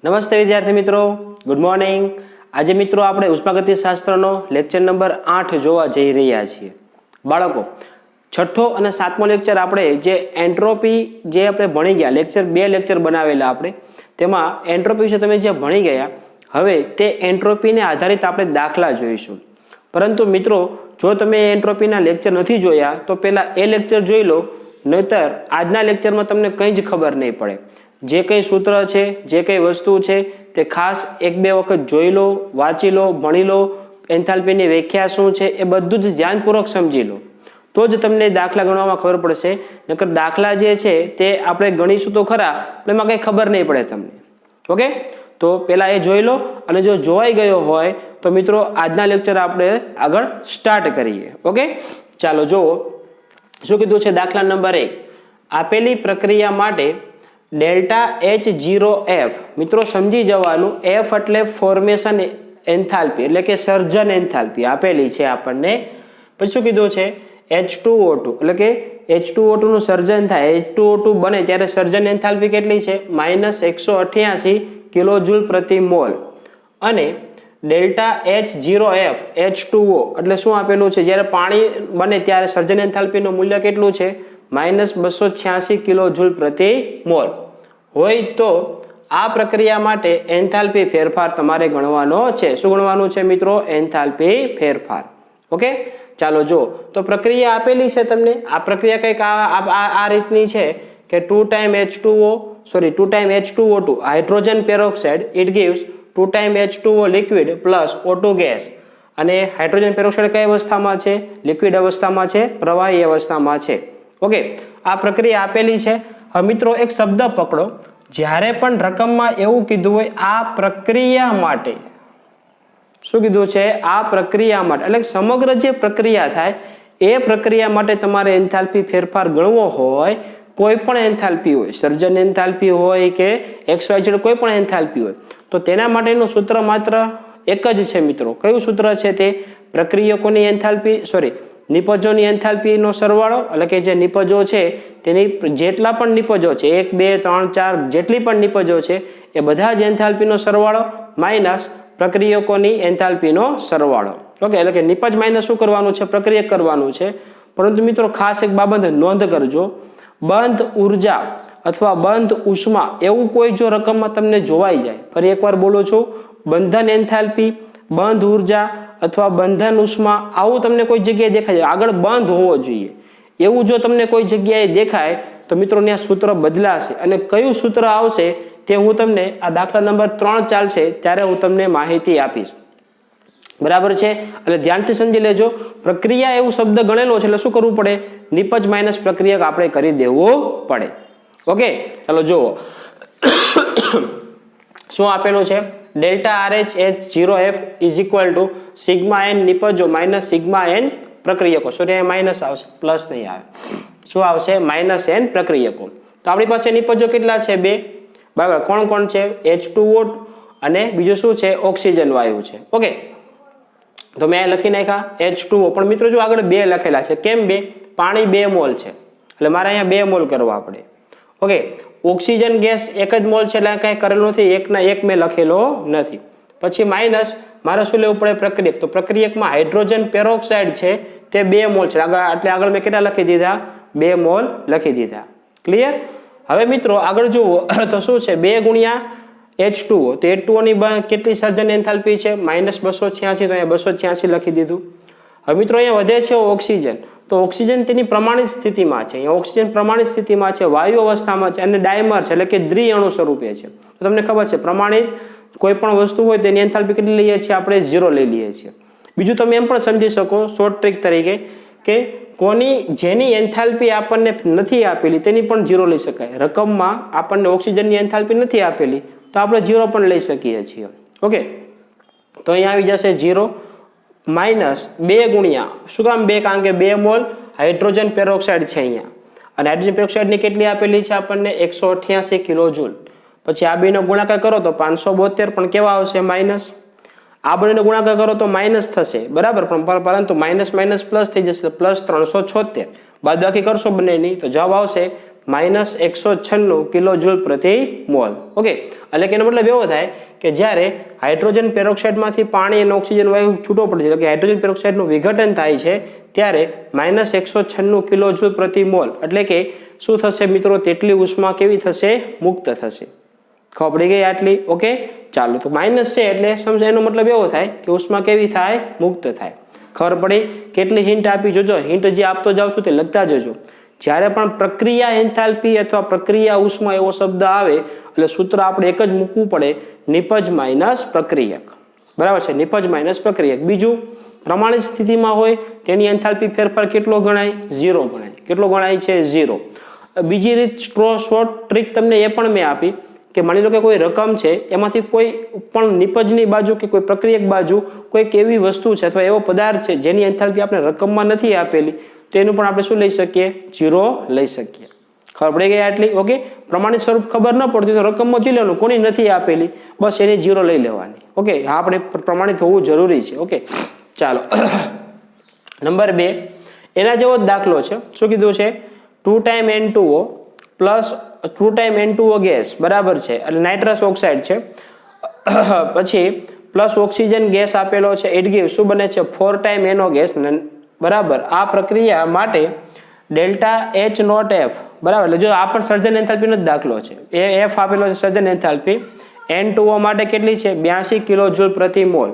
નમસ્તે વિદ્યાર્થી મિત્રો, ગુડ મોર્નિંગ। આજે મિત્રો આપણે ઉષ્માગતિશાસ્ત્રનો લેક્ચર નંબર 8 જોવા જઈ રહ્યા છીએ। બાળકો, છઠ્ઠો અને સાતમો લેક્ચર આપણે જે એન્ટ્રોપી જે આપણે ભણી ગયા, લેક્ચર 2 લેક્ચર બનાવેલા આપણે, તેમાં એન્ટ્રોપી વિશે તમે જે ભણી ગયા, હવે તે એન્ટ્રોપીને આધારિત આપણે દાખલા જોઈશું। પરંતુ મિત્રો, જો તમે એન્ટ્રોપીના લેક્ચર નથી જોયા તો પહેલા એ લેક્ચર જોઈ લો, નહીતર આજના લેક્ચરમાં તમને કંઈ જ ખબર નહીં પડે। જે કંઈ સૂત્ર છે, જે કંઈ વસ્તુ છે તે ખાસ 1-2 વખત જોઈ લો, વાંચી લો, ભણી લો। એન્થાલ્પીની વ્યાખ્યા શું છે એ બધું જ ધ્યાનપૂર્વક સમજી લો, તો જ તમને દાખલા ગણવામાં ખબર પડશે। નકર દાખલા જે છે તે આપણે ગણીશું તો ખરા, પણ એમાં કંઈ ખબર નહીં પડે તમને। ઓકે, તો પહેલા એ જોઈ લો, અને જો જોવાઈ ગયો હોય તો મિત્રો આજના લેક્ચર આપણે આગળ સ્ટાર્ટ કરીએ। ઓકે, ચાલો જુઓ શું કીધું છે। દાખલા નંબર 1, આપેલી પ્રક્રિયા માટે ડેલ્ટા H0F, મિત્રો સમજી જવાનું, F એટલે ફોર્મેશન એન્થાલ્પી એટલે કે સર્જન એન્થાલ્પી આપેલી છે આપણને। પછી શું કીધું છે, H2O2 એટલે કે H2O2 નું સર્જન થાય, H2O2 બને ત્યારે સર્જન એન્થાલ્પી કેટલી છે, -188 કિલોજૂલ પ્રતિ મોલ। અને ડેલ્ટા H0F H2O એટલે શું આપેલું છે, જ્યારે પાણી બને ત્યારે સર્જન એન્થાલ્પીનું મૂલ્ય કેટલું છે, -286 કિલોજૂલ પ્રતિ મોલ હોય તો આ પ્રક્રિયા માટે એન્થાલ્પી ફેરફાર તમારે ગણવાનો છે। શું ગણવાનું છે મિત્રો, એન્થાલ્પી ફેરફાર। ઓકે, ચાલો જો તો પ્રક્રિયા આપેલી છે તમને। આ પ્રક્રિયા કંઈક આ રીતની છે કે 2 time H2O2 hydrogen peroxide, it gives 2 time H2O liquid plus O2 gas. અને હાઇડ્રોજન પેરોક્સાઇડ કઈ અવસ્થામાં છે, લિક્વિડ અવસ્થામાં છે, પ્રવાહી અવસ્થામાં છે। ઓકે, આ પ્રક્રિયા આપેલી છે। હવે મિત્રો એક શબ્દ પકડો, જ્યારે પણ રકમમાં એવું કીધું હોય આ પ્રક્રિયા માટે, શું કીધું છે, આ પ્રક્રિયા માટે એટલે સમગ્ર જે પ્રક્રિયા થાય એ પ્રક્રિયા માટે તમારે એન્થાલ્પી ફેરફાર ગણવો હોય, કોઈ પણ એન્થાલ્પી હોય, સર્જન એન્થાલ્પી હોય કે XYZ કોઈ પણ એન્થાલ્પી હોય, તો તેના માટેનું સૂત્ર માત્ર એક જ છે મિત્રો। કયું સૂત્ર છે તે, પ્રક્રિયકોની એન્થાલ્પી નિપજોની એન્થાલ્પીનો સરવાળો, એટલે કે જે નિપજો છે તેની જેટલા પણ નિપજો છે, 1 2 3 4 જેટલી પણ નિપજો છે એ બધા જ એન્થાલ્પીનો સરવાળો માઇનસ પ્રક્રિયકોની એન્થાલ્પીનો સરવાળો। ઓકે, એટલે કે નિપજ માઇનસ શું કરવાનું છે, પ્રક્રિયક કરવાનું છે। પરંતુ મિત્રો ખાસ એક બાબત નોંધ કરજો, બંધ ઉર્જા અથવા બંધ ઉષ્મા એવું કોઈ જો રકમમાં તમને જોવાઈ જાય, ફરી એકવાર બોલું છું, બંધન એન્થાલ્પી, બંધ ઉર્જા અથવા બંધન ઉષ્મા આવું તમને કોઈ જગ્યાએ દેખાય, આગળ બંધ હોવો જોઈએ એવું જો તમને કોઈ જગ્યાએ દેખાય તો મિત્રો ત્યાં સૂત્ર બદલાશે, અને કયું સૂત્ર આવશે તે હું તમને આ દાખલા નંબર 3 ચાલશે ત્યારે હું તમને માહિતી આપીશ, બરાબર છે। એટલે ધ્યાનથી સમજી લેજો, પ્રક્રિયા એવું શબ્દ ગણેલો છે એટલે શું કરવું પડે, નિપજ માઇનસ પ્રક્રિયક આપણે કરી દેવું પડે। ઓકે, ચાલો જુઓ શું આપેલું છે, delta RH H0F is equal to sigma n નિપજો માઇનસ સિગ્મા n પ્રક્રિયકો। સોરી, અહીંયા માઇનસ આવશે, પ્લસ નહીં આવે, શું આવશે, -n પ્રક્રિયકો। તો આપણી પાસે નિપજો કેટલા છે, 2, બરાબર। કોણ કોણ છે, H2O અને બીજું શું છે, ઓક્સિજન વાયુ છે। ઓકે, તો મેં લખી નાખ્યા H2O, પણ મિત્રો જો આગળ 2 લખેલા છે, કેમ 2, પાણી 2 મોલ છે એટલે મારે અહીંયા 2 મોલ કરવા પડે। ઓકે, ઓક્સિજન ગેસ 1 જ મોલ છે એટલે કાંઈ કરેલું નથી, 1 ના 1 મેં લખેલો નથી। પછી માઇનસ મારે શું લેવું પડે, પ્રક્રિયક, તો પ્રક્રિયકમાં હાઇડ્રોજન પેરોક્સાઇડ છે તે 2 મોલ છે, એટલે આગળ મેં કેટલા લખી દીધા, 2 મોલ લખી દીધા। ક્લિયર? હવે મિત્રો આગળ જુઓ તો શું છે, 2 ગુણ્યા H2O, તો H2O ની કેટલી સર્જન એન્થાલ્પી છે, -286, તો અહીંયા 286 લખી દીધું। હવે મિત્રો અહીંયા વધે છે ઓક્સિજન, તો ઓક્સિજન તેની પ્રમાણિત સ્થિતિમાં છે, અહીંયા ઓક્સિજન પ્રમાણિત સ્થિતિમાં છે, વાયુ અવસ્થામાં છે, અને ડાયમર છે એટલે કે દ્વિઅણુ સ્વરૂપે છે। તો તમને ખબર છે પ્રમાણિત કોઈ પણ વસ્તુ હોય તેની એન્થાલ્પી કેટલી લઈએ છીએ આપણે, 0 લઈ લઈએ છીએ। બીજું તમે એમ પણ સમજી શકો શોર્ટ ટ્રીક તરીકે કે જેની એન્થાલ્પી આપણને નથી આપેલી તેની પણ 0 લઈ શકાય। રકમમાં આપણને ઓક્સિજનની એન્થાલ્પી નથી આપેલી તો આપણે 0 પણ લઈ શકીએ છીએ। ઓકે, તો અહીંયા આવી જશે 0 માઇનસ 2 ગુણ્યા, શું કામ 2, કારણ કે 2 મોલ હાઇડ્રોજન પેરોક્સાઇડ છે અહીંયા, અને હાઇડ્રોજન પેરોક્સાઇડની કેટલી આપેલી છે આપણને, 188 કિલોજૂલ। પછી આ બેનો ગુણાકાર કરો તો 572, પણ કેવા આવશે, માઇનસ। આ બંનેનો ગુણાકાર કરો તો માઇનસ થશે, બરાબર, પણ પરંતુ માઇનસ માઇનસ પ્લસ થઈ જશે, +376। બાદબાકી કરશો બંનેની તો જવાબ આવશે -196 કિલો જૂલ પ્રતિ મોલ. ઓકે, એટલે કે એનો મતલબ એવો થાય કે જ્યારે હાઇડ્રોજન પેરોક્સાઇડમાંથી પાણી અને ઓક્સિજન વાયુ છૂટો પડે છે, એટલે કે હાઇડ્રોજન પેરોક્સાઇડનું વિઘટન થાય છે, ત્યારે -196 કિલો જૂલ પ્રતિ મોલ એટલે કે શું થશે મિત્રો? તેટલી ઉષ્મા કેવી થશે? મુક્ત થશે. ખબર પડી ગઈ આટલી? ઓકે, ચાલો. તો માઇનસ છે એટલે સમજો એનો મતલબ એવો થાય કે ઉષ્મા કેવી થાય? મુક્ત થાય. ખબર પડી? કેટલી હિન્ટ આપી જોજો, હિન્ટ જે આપતો જાઉં છું તે લખતા જજો. જ્યારે પણ પ્રક્રિયા એન્થાલ્પી અથવા પ્રક્રિયા ઉષ્મા એવો શબ્દ આવે એટલે સૂત્ર આપણે એક જ મૂકવું પડે, નિપજ માઇનસ પ્રક્રિયક. બરાબર છે? નિપજ માઇનસ પ્રક્રિયક. બીજું, પ્રમાણિત સ્થિતિમાં હોય તેની એન્થાલ્પી ફેરફાર કેટલો ગણાય? 0 ગણાય. કેટલો ગણાય છે? 0. બીજી રીત શોર્ટ ટ્રીક તમને એ પણ મેં આપી કે માની લો કે કોઈ રકમ છે, એમાંથી કોઈ પણ નિપજની બાજુ કે કોઈ પ્રક્રિયક બાજુ કોઈક એવી વસ્તુ છે અથવા એવો પદાર્થ છે જેની એન્થાલ્પી આપણે રકમમાં નથી આપેલી, તો એનું પણ આપણે શું લઈ શકીએ? 0 લઈ શકીએ. ખબર પડી ગઈ આટલી? ઓકે, પ્રમાણિત સ્વરૂપ ખબર ન પડતી તો રકમમાં જોઈ લેવાનું, કોની નથી આપેલી, બસ એની 0 લઈ લેવાની. ઓકે, આપણે પ્રમાણિત હોવું જરૂરી છે. ઓકે, ચાલો. નંબર 2, એના જેવો જ દાખલો છે. શું કીધું છે? 2 time N2O plus 2 time N2O gas, બરાબર છે, એટલે નાઇટ્રસ ઓક્સાઇડ છે, પછી પ્લસ ઓક્સિજન ગેસ આપેલો છે. ઇટ ગીવ શું બને છે? 4 ટાઈમ NO ગેસ, બરાબર. આ પ્રક્રિયા માટે ડેલ્ટા H0F, બરાબર, એટલે જો આ પણ સર્જન એન્થાલ્પીનો જ દાખલો છે. એ F આપેલો છે સર્જન એન્થાલ્પી. N2O માટે કેટલી છે? 82 કિલો જૂલ પ્રતિ મોલ.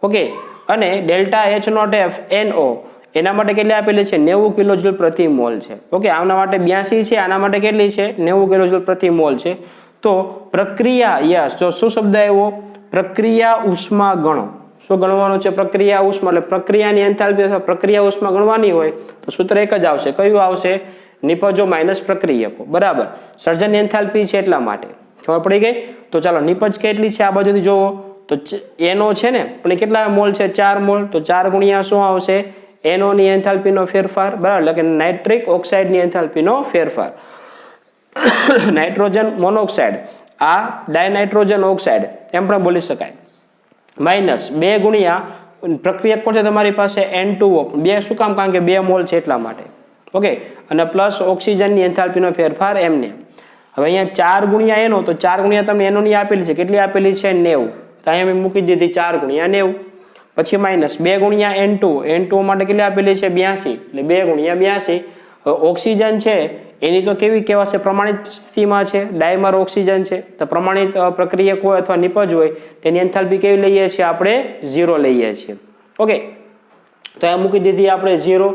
ઓકે, અને ડેલ્ટા H0F NO એના માટે કેટલી આપેલી છે? 90 કિલો જૂલ પ્રતિ મોલ છે. ઓકે, આના માટે 82 છે, આના માટે કેટલી છે? 90 કિલો જૂલ પ્રતિ મોલ છે. તો પ્રક્રિયા, યસ, જો શું શબ્દ આવ્યો? પ્રક્રિયા ઉષ્મા ગણો. શું ગણવાનું છે? પ્રક્રિયા ઉષ્મા. એટલે પ્રક્રિયાની એન્થાલ્પી અથવા પ્રક્રિયા ઉષ્મા ગણવાની હોય તો સૂત્ર એક જ આવશે. કયું આવશે? નિપજો માઇનસ પ્રક્રિયકો. બરાબર, સર્જન એન્થાલ્પી છે એટલા માટે. ખબર પડી ગઈ? તો ચાલો, નિપજ કેટલી છે આ બાજુથી જોવો તો NO છે ને, પણ કેટલા મોલ છે? 4 મોલ. તો 4 ગુણ્યા શું આવશે? NO ની એન્થાલ્પીનો ફેરફાર, બરાબર, એટલે કે નાઇટ્રિક ઓક્સાઇડની એન્થાલ્પીનો ફેરફાર. નાઇટ્રોજન મોનોક્સાઇડ, આ ડાયનાઇટ્રોજન ઓક્સાઇડ એમ પણ બોલી શકાય. માઇનસ 2 ગુણ્યા પ્રક્રિયક કોણ છે તમારી પાસે? N2O. 2 શું કામ? કારણ કે 2 મોલ છે એટલા માટે. ઓકે, અને પ્લસ ઓક્સિજનની એન્થાલ્પીનો ફેરફાર એમને. હવે અહીંયા 4 ગુણ્યા NO, તો 4 ગુણ્યા તમને NO ની આપેલી છે, કેટલી આપેલી છે? 90. તો અહીંયા મેં મૂકી દીધી 4 ગુણ્યા 90. પછી માઇનસ 2 ગુણ્યા N2O માટે કેટલી આપેલી છે? 82, એટલે 2 ગુણ્યા 82. ઓક્સિજન છે એની તો કેવી કહેવાશે? પ્રમાણિત સ્થિતિમાં છે, ડાયમર ઓક્સિજન છે. તો પ્રમાણિત પ્રક્રિયક હોય અથવા નિપજ હોય તેની એન્થાલ્પી કેવી લઈએ છીએ આપણે? 0 લઈએ છીએ. ઓકે, તો આ મૂકી દીધી આપણે 0.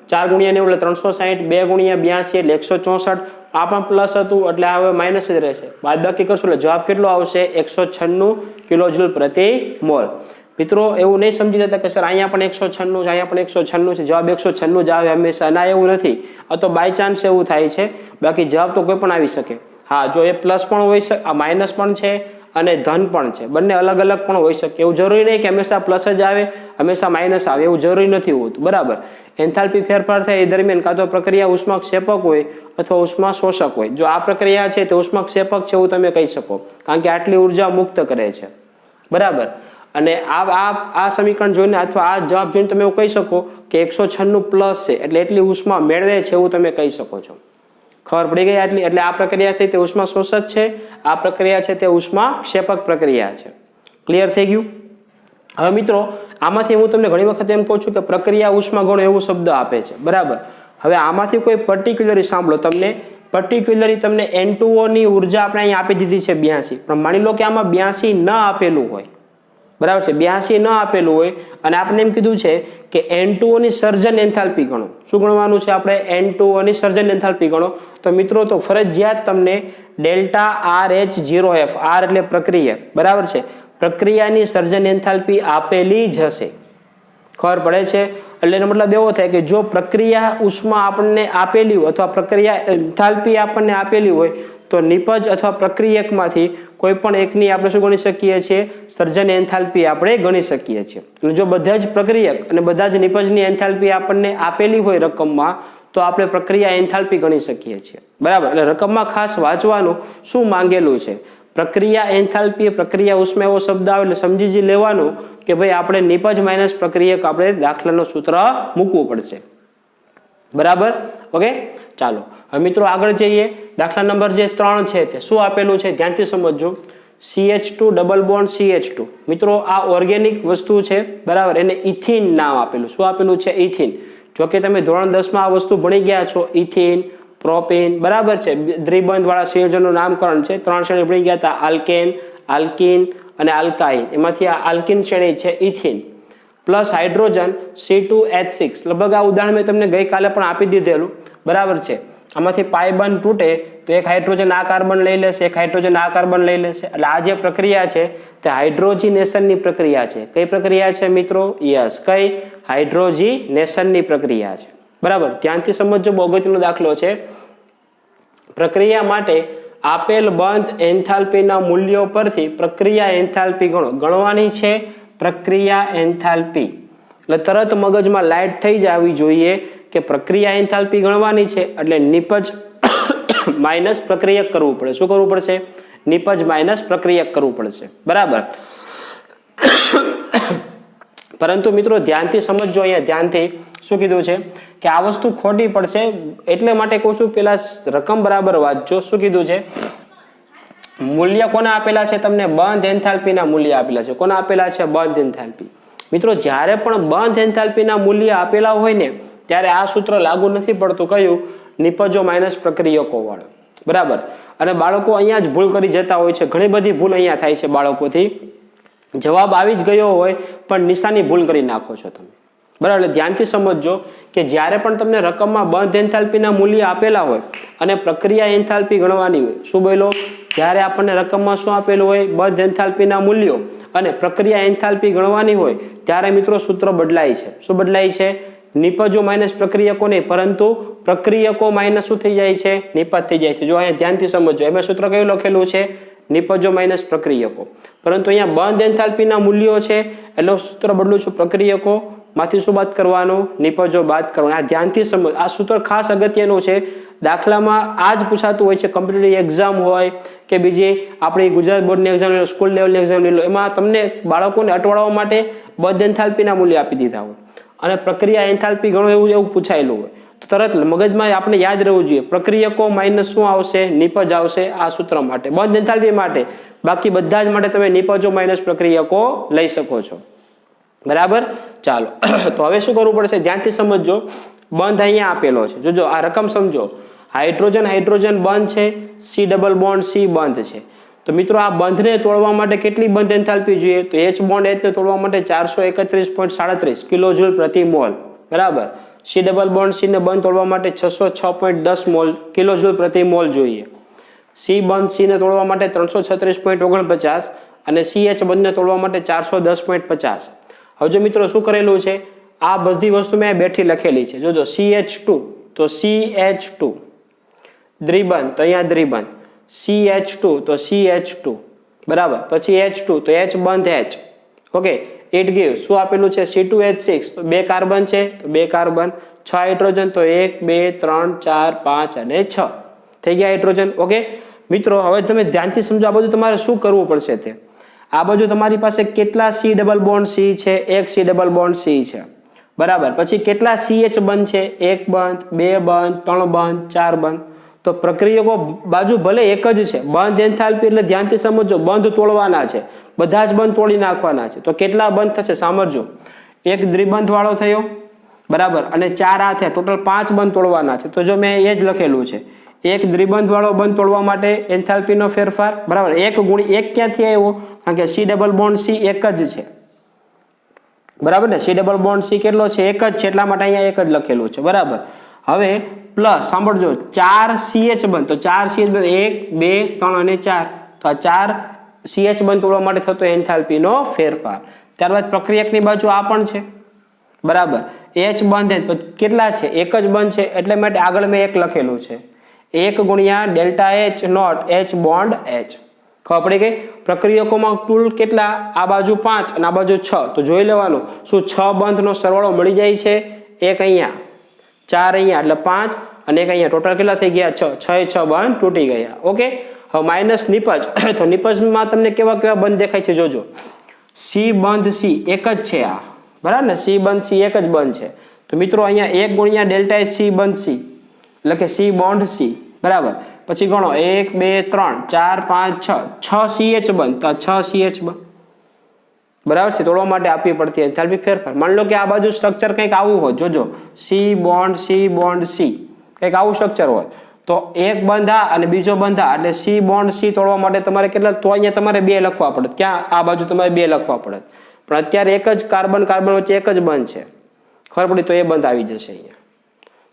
4 ગુણ્યા 90 એટલે 360, 2 ગુણ્યા 82 એટલે 164. આ પણ પ્લસ હતું એટલે હવે માઇનસ જ રહેશે. બાદબાકી કરશું એટલે જવાબ કેટલો આવશે? 196 કિલો જૂલ પ્રતિ મોલ. મિત્રો, એવું નહીં સમજી લેતા કે સર અહીંયા પણ 196 છે, અહીંયા પણ 196 છે, જવાબ 196 જ આવે હંમેશા. ના, એવું નથી. આ તો બાય ચાન્સ એવું થાય છે, બાકી જવાબ તો કોઈ પણ આવી શકે. હા, જો એ પ્લસ પણ હોઈ શકે, આ માઇનસ પણ છે અને ધન પણ છે, બંને અલગ અલગ પણ હોઈ શકે. એવું જરૂરી નહીં કે હંમેશા પ્લસ જ આવે, હંમેશા માઇનસ આવે, એવું જરૂરી નથી હોતું. બરાબર, એન્થાલ્પી ફેરફાર થાય એ દરમિયાન કાં તો પ્રક્રિયા ઉષ્માક્ષેપક હોય અથવા ઉષ્મા શોષક હોય. જો આ પ્રક્રિયા છે તે ઉષ્માક્ષેપક છે એવું તમે કહી શકો, કારણ કે આટલી ઉર્જા મુક્ત કરે છે. બરાબર, અને આ સમીકરણ જોઈને અથવા આ જવાબ જોઈને તમે એવું કહી શકો કે 196 પ્લસ છે એટલે એટલી ઉષ્મા મેળવે છે એવું તમે કહી શકો છો. ખબર પડી ગઈ આટલી? એટલે આ પ્રક્રિયા છે તે ઉષ્મા શોષક છે, આ પ્રક્રિયા છે તે ઉષ્મા ક્ષેપક પ્રક્રિયા છે. ક્લિયર થઈ ગયું? હવે મિત્રો, આમાંથી હું તમને ઘણી વખત એમ કહું છું કે પ્રક્રિયા ઉષ્મા ગણો એવું શબ્દ આપે છે. બરાબર, હવે આમાંથી કોઈ પર્ટિક્યુલરી સાંભળો, તમને પર્ટિક્યુલરી તમને N2O ની ઉર્જા આપણે અહીંયા આપી દીધી છે 82, પણ માની લો કે આમાં 82 ન આપેલું હોય. બરાબર છે, 82 ન આપેલું હોય અને આપણે એમ કીધું છે કે N2O ની સર્જન એન્થાલ્પી ગણો. શું ગણવાનું છે આપણે? N2O ની સર્જન એન્થાલ્પી ગણો. તો મિત્રો, તો ફરજિયાત તમને ડેલ્ટા RH0F, R એટલે પ્રક્રિયક, બરાબર છે, પ્રક્રિયાની સર્જન એન્થાલ્પી આપેલી જ હશે. ખબર પડે છે? એટલે એનો મતલબ એવો થાય કે જો પ્રક્રિયા ઉષ્મા આપણને આપેલી હોય અથવા પ્રક્રિયા એન્થાલ્પી આપણને આપેલી હોય તો નિપજ અથવા પ્રક્રિયકમાંથી કોઈ પણ એકની આપણે શું ગણી શકીએ છીએ? સર્જન એન્થાલ્પી આપણે ગણી શકીએ છીએ. અને જો બધા જ પ્રક્રિયક અને બધા જ નિપજની એન્થાલ્પી આપણને આપેલી હોય રકમમાં તો આપણે પ્રક્રિયા એન્થાલ્પી ગણી શકીએ છીએ. બરાબર, એટલે રકમમાં ખાસ વાંચવાનું શું માંગેલું છે. પ્રક્રિયા એન્થાલ્પી, પ્રક્રિયા ઉષ્મા એવો શબ્દ આવે એટલે સમજી જ લેવાનું કે ભાઈ આપણે નિપજ માઇનસ પ્રક્રિયક આપણે દાખલાનું સૂત્ર મૂકવું પડશે. બરાબર, ઓકે. ચાલો હવે મિત્રો આગળ જઈએ. દાખલા નંબર જે 3 છે તે શું આપેલું છે ધ્યાનથી સમજજો. CH2 double bond CH2. મિત્રો આ ઓર્ગેનિક વસ્તુ છે, બરાબર, એને ઇથિન નામ આપેલું. શું આપેલું છે? ઇથિન. જો કે તમે ધોરણ 10 માં આ વસ્તુ ભણી ગયા છો, ઇથિન, પ્રોપેન, બરાબર છે. દ્વિબંધ વાળા સંયોજનનું નામકરણ છે. 3 શ્રેણી ભણી ગયા હતા, આલ્કેન, આલ્કીન અને આલ્કાઇન. એમાંથી આ આલ્કીન શ્રેણી છે ઇથિન. Plus hydrogen C2H6. લગભગ આ ઉદાહરણ મેં તમને ગઈકાલે પણ આપી દીધેલું, બરાબર છે. આમાંથી પાઈ બંધ તૂટે તો એક હાઇડ્રોજન આ કાર્બન લઈ લેશે, એક હાઇડ્રોજન આ કાર્બન લઈ લેશે. એટલે આ જે પ્રક્રિયા છે તે હાઇડ્રોજીનેશનની પ્રક્રિયા છે. કઈ પ્રક્રિયા છે મિત્રો? યસ, કઈ? હાઇડ્રોજીનેશનની પ્રક્રિયા છે, બરાબર. ધ્યાનથી સમજજો, બહુ અગત્યનો દાખલો છે. પ્રક્રિયા માટે આપેલ બંધ એન્થાલ્પીના મૂલ્યો પરથી પ્રક્રિયા એન્થાલ્પી ગણવાની છે. પ્રક્રિયા એન્થાલ્પી એટલે તરત મગજમાં લાઇટ થઈ જવી જોઈએ કે પ્રક્રિયા એન્થાલ્પી ગણવાની છે એટલે નિપજ માઇનસ પ્રક્રિયક કરવું પડે. શું કરવું પડશે? નિપજ માઇનસ પ્રક્રિયક કરવું પડશે, બરાબર. પરંતુ મિત્રો ધ્યાનથી સમજજો, અહીંયા ધ્યાનથી શું કીધું છે કે આ વસ્તુ ખોટી પડશે, એટલે માટે કહું છું પેલા રકમ બરાબર વાંચજો. શું કીધું છે? મૂલ્ય કોને આપેલા છે? તમને બંધ એન્થાલ્પીના મૂલ્ય આપેલા છે. કોને આપેલા છે? બંધ એન્થાલ્પી. મિત્રો જ્યારે પણ બંધ એન્થાલ્પીના મૂલ્ય આપેલા હોય ને ત્યારે આ સૂત્ર લાગુ નથી પડતું. કયું? નિપજો માઇનસ પ્રક્રિયકો વાળું, બરાબર. અને બાળકો અહીંયા જ ભૂલ કરી જતા હોય છે. ઘણી બધી ભૂલ અહીંયા થાય છે બાળકોથી. જવાબ આવી જ ગયો હોય પણ નિશાની ભૂલ કરી નાખો છો તમે, બરાબર. એટલે ધ્યાનથી સમજજો કે જ્યારે પણ તમને રકમમાં બંધ એન્થાલ્પીના મૂલ્ય આપેલા હોય અને પ્રક્રિયા એન્થાલ્પી ગણવાની હોય. શું બોલો? જ્યારે આપણને રકમમાં શું આપેલું હોય? બંધ એન્થાલ્પીના મૂલ્યો અને પ્રક્રિયા એન્થાલ્પી ગણવાની હોય ત્યારે મિત્રો સૂત્ર બદલાય છે. શું બદલાય છે? નિપજો માઇનસ પ્રક્રિયકો નહીં, પરંતુ પ્રક્રિયકો માઇનસ શું થઈ જાય છે? નિપજ થઈ જાય છે. જો અહીંયા ધ્યાનથી સમજો, એમાં સૂત્ર કયું લખેલું છે? નિપજો માઇનસ પ્રક્રિયકો. પરંતુ અહીંયા બંધ એન્થાલ્પીના મૂલ્યો છે એટલે સૂત્ર બદલું છું. પ્રક્રિયકો માંથી શું બાદ કરવાનું? નિપજો બાદ કરવાનું. આ ધ્યાનથી સમજ. આ સૂત્ર ખાસ અગત્યનું છે. દાખલામાં આ જ પૂછાતું હોય છે. કોમ્પિટિટિવ એક્ઝામ હોય કે બીજી આપણી ગુજરાત બોર્ડની એક્ઝામ લો, સ્કૂલ લેવલની એક્ઝામ લો, એમાં તમને બાળકોને અટવાડવા માટે બંધ એન્થાલ્પીના મૂલ્ય આપી દીધા હોય અને પ્રક્રિયા એન્થાલ્પી ગણો એવું પૂછાયેલું હોય તો તરત મગજમાં આપણે યાદ રહેવું જોઈએ. પ્રક્રિયકો માઇનસ શું આવશે? નિપજ આવશે. આ સૂત્ર માટે, બંધ એન્થાલ્પી માટે. બાકી બધા જ માટે તમે નિપજો માઇનસ પ્રક્રિયકો લઈ શકો છો, બરાબર. ચાલો તો હવે શું કરવું પડશે? ધ્યાનથી સમજજો. બંધ અહીંયા આપેલો છે, જોજો આ રકમ સમજો. હાઇડ્રોજન હાઇડ્રોજન બંધ છે, C ડબલ બોન્ડ C બંધ છે. તો મિત્રો આ બંધને તોડવા માટે કેટલી બંધ એન્થાલ્પી જોઈએ? તો H બોન્ડ H ને તોડવા માટે 431.37 કિલોજૂલ પ્રતિ મોલ, બરાબર. C ડબલ બોન્ડ C ને બંધ તોડવા માટે 606.10 મોલ કિલોજૂલ પ્રતિ મોલ જોઈએ. C બંધ C ને તોડવા માટે 336.49 અને CH બંધને તોડવા માટે 410.50. હવે જો મિત્રો શું કરેલું છે? આ બધી વસ્તુ મેં બેઠી લખેલી છે. જોજો CH2 તો CH2 દ્વિબંધ તો અહીંયા દ્વિબંધ, CH2 તો CH2, બરાબર. પછી H2 તો H બંધ H, ઓકે. ઇટ ગિવ્સ શું આપેલું છે? C2H6 તો 2 કાર્બન છે તો 2 કાર્બન, 6 હાઇડ્રોજન તો 1 2 3 4 5 અને 6 થઈ ગયા હાઇડ્રોજન, ઓકે. મિત્રો હવે તમે ધ્યાનથી સમજો. આ બધું તમારે શું કરવું પડશે તે આ બાજુ તમારી પાસે કેટલા C ડબલ બોન્ડ C છે? 1 C ડબલ બોન્ડ C છે, બરાબર. પછી કેટલા CH બંધ છે? 1 બંધ, 2 બંધ, 3 બંધ, 4 બંધ. તો પ્રક્રિયકો બાજુ ભલે એક જ છે, બંધ એન્થાલ્પી એટલે ધ્યાનથી સમજો બંધ તોડવાના છે, બધા જ બંધ તોડી નાખવાના છે. તો કેટલા બંધ થશે? સાંભળજો. એક દ્વિબંધ વાળો થયો, બરાબર, અને 4 આ થયા, ટોટલ 5 બંધ તોડવાના છે. તો જો મેં એ જ લખેલું છે, એક દ્વિબંધ વાળો બંધ તોડવા માટે એન્થાલ્પીનો ફેરફાર, બરાબર. 1 ગુણ્યા 1 ક્યાંથી આવ્યો? કારણ કે C ડબલ બોન્ડ C એક જ છે, બરાબર ને. C ડબલ બોન્ડ C કેટલો છે? એક જ છે, એટલા માટે અહીંયા એક જ લખેલું છે, બરાબર. હવે પ્લસ સાંભળજો 4 CH બંધ, તો 4 CH બંધ 1 2 3 અને 4. તો આ 4 CH બંધ તોડવા માટે થતો એન્થાલ્પીનો ફેરફાર. ત્યારબાદ પ્રક્રિયકની બાજુ આ પણ છે, બરાબર. H બંધ કેટલા છે? એક જ બંધ છે, એટલે માટે આગળ મેં 1 લખેલું છે. 1 ગુણ્યા delta H naught H bond H. ખબર પડી ગઈ? પ્રક્રિયકોમાં કુલ કેટલા? આ બાજુ 5 અને આ બાજુ 6. તો જોઈ લેવાનું શું 6 બંધનો સરવાળો મળી જાય છે? 1 અહીંયા, 4 અહીંયા, એટલે 5 અને 1 અહીંયા, ટોટલ કેટલા થઈ ગયા? 6. 6 બંધ તૂટી ગયા, ઓકે. હવે માઇનસ નિપજ. તો નિપજમાં તમને કેવા કેવા બંધ દેખાય છે? જોજો. C બંધ C એક જ છે આ, બરાબર ને. C બંધ C એક જ બંધ છે. તો મિત્રો અહીંયા 1 ગુણ્યા ડેલ્ટા એચ સી બંધ સી એટલે કે સી બોન્ડ સી બરાબર. પછી ગણો 1 2 3 4 5 6 CH બંધ તો 6 CH બંધ બરાબર છે. તોડવા માટે આપવી પડતી એન્થાલ્પી ફેરફાર. માની લો કે આ બાજુ સ્ટ્રક્ચર કંઈક આવું હોય, જોજો સી બોન્ડ સી કંઈક આવું સ્ટ્રક્ચર હોય તો એક બંધ આ અને બીજો બંધ આ એટલે સી બોન્ડ સી તોડવા માટે તમારે કેટલા, તો અહીંયા તમારે 2 લખવા પડે. ક્યાં આ બાજુ તમારે 2 લખવા પડે, પણ અત્યારે એક જ કાર્બન વચ્ચે એક જ બંધ છે, ખબર પડી તો એ બંધ આવી જશે અહીંયા.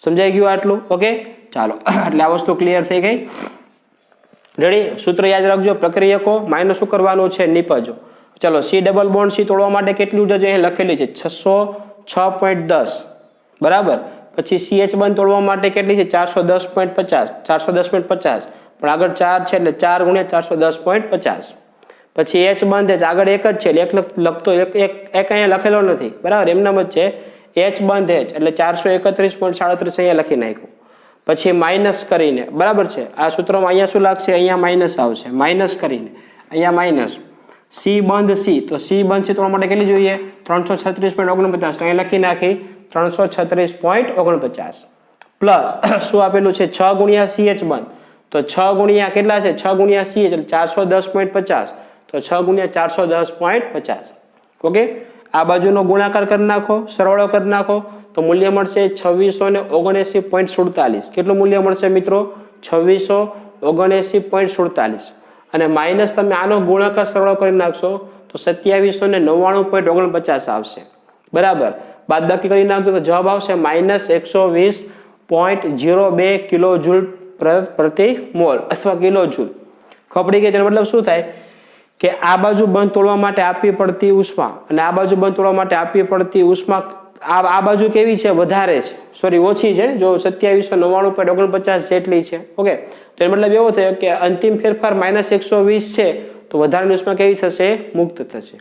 સમજાઈ ગયું આટલું? ઓકે ચાલો, એટલે આ વસ્તુ ક્લિયર થઈ ગઈ. રેડી? સૂત્ર યાદ રાખજો, પ્રક્રિયકો માઇનસ શું કરવાનું છે, નિપજો. ચલો સી ડબલ બોન્ડ સી તોડવા માટે કેટલી ઉર્જા જોઈએ લખેલી છે 606.10 બરાબર. પછી CH બંધ તોડવા માટે કેટલી છે 410.50 410.50 પણ આગળ 4 છે એટલે 4 ગુણ્યા 410.50. પછી H બંધ H આગળ એક જ છે એટલે એક લખતો એક અહીંયા લખેલો નથી બરાબર, એમનામ જ છે. H બંધ H એટલે 431.37 અહીંયા લખી નાખ્યું. પછી માઇનસ કરીને બરાબર છે આ સૂત્રમાં અહીંયા શું લાગશે, અહીંયા માઇનસ આવશે, માઇનસ કરીને અહીંયા માઇનસ. સી બંધ સી તો સી બંધ સી તોડવા માટે કેટલી જોઈએ 336.49 અહીંયા લખી નાખી 336.49 પ્લસ શું આપેલું છે 6 ગુણ્યા CH બંધ તો 6 ગુણ્યા કેટલા છે 6 ગુણ્યા CH એટલે 410.50 તો 6 ગુણ્યા 410.50. ઓકે, આ બાજુનો ગુણાકાર કરી નાખો, સરવાળો કરી નાખો તો મૂલ્ય મળશે 2679.47. કેટલું મૂલ્ય મળશે મિત્રો 2679.47 અને માઇનસ તમે આનો ગુણાકાર સરવાળો કરી નાખશો તો 2799.49 આવશે બરાબર. બાદબાકી કરી નાખજો તો જવાબ આવશે -120.02 કિલોજૂલ પ્રતિ મોલ અથવા કિલોજૂલ. ખબર પડી ગઈ? તેનો મતલબ શું થાય કે આ બાજુ બંધ તોડવા માટે આપવી પડતી ઉષ્મા અને આ બાજુ બંધ તોડવા માટે આપવી પડતી ઉષ્મા આ બાજુ કેવી છે, વધારે છે, સોરી ઓછી છે, જો 2799.49 જેટલી છે. ઓકે, તો એનો મતલબ એવો થયો કે અંતિમ ફેરફાર -120 છે તો વધારાની ઉષ્મા કેવી થશે, મુક્ત થશે.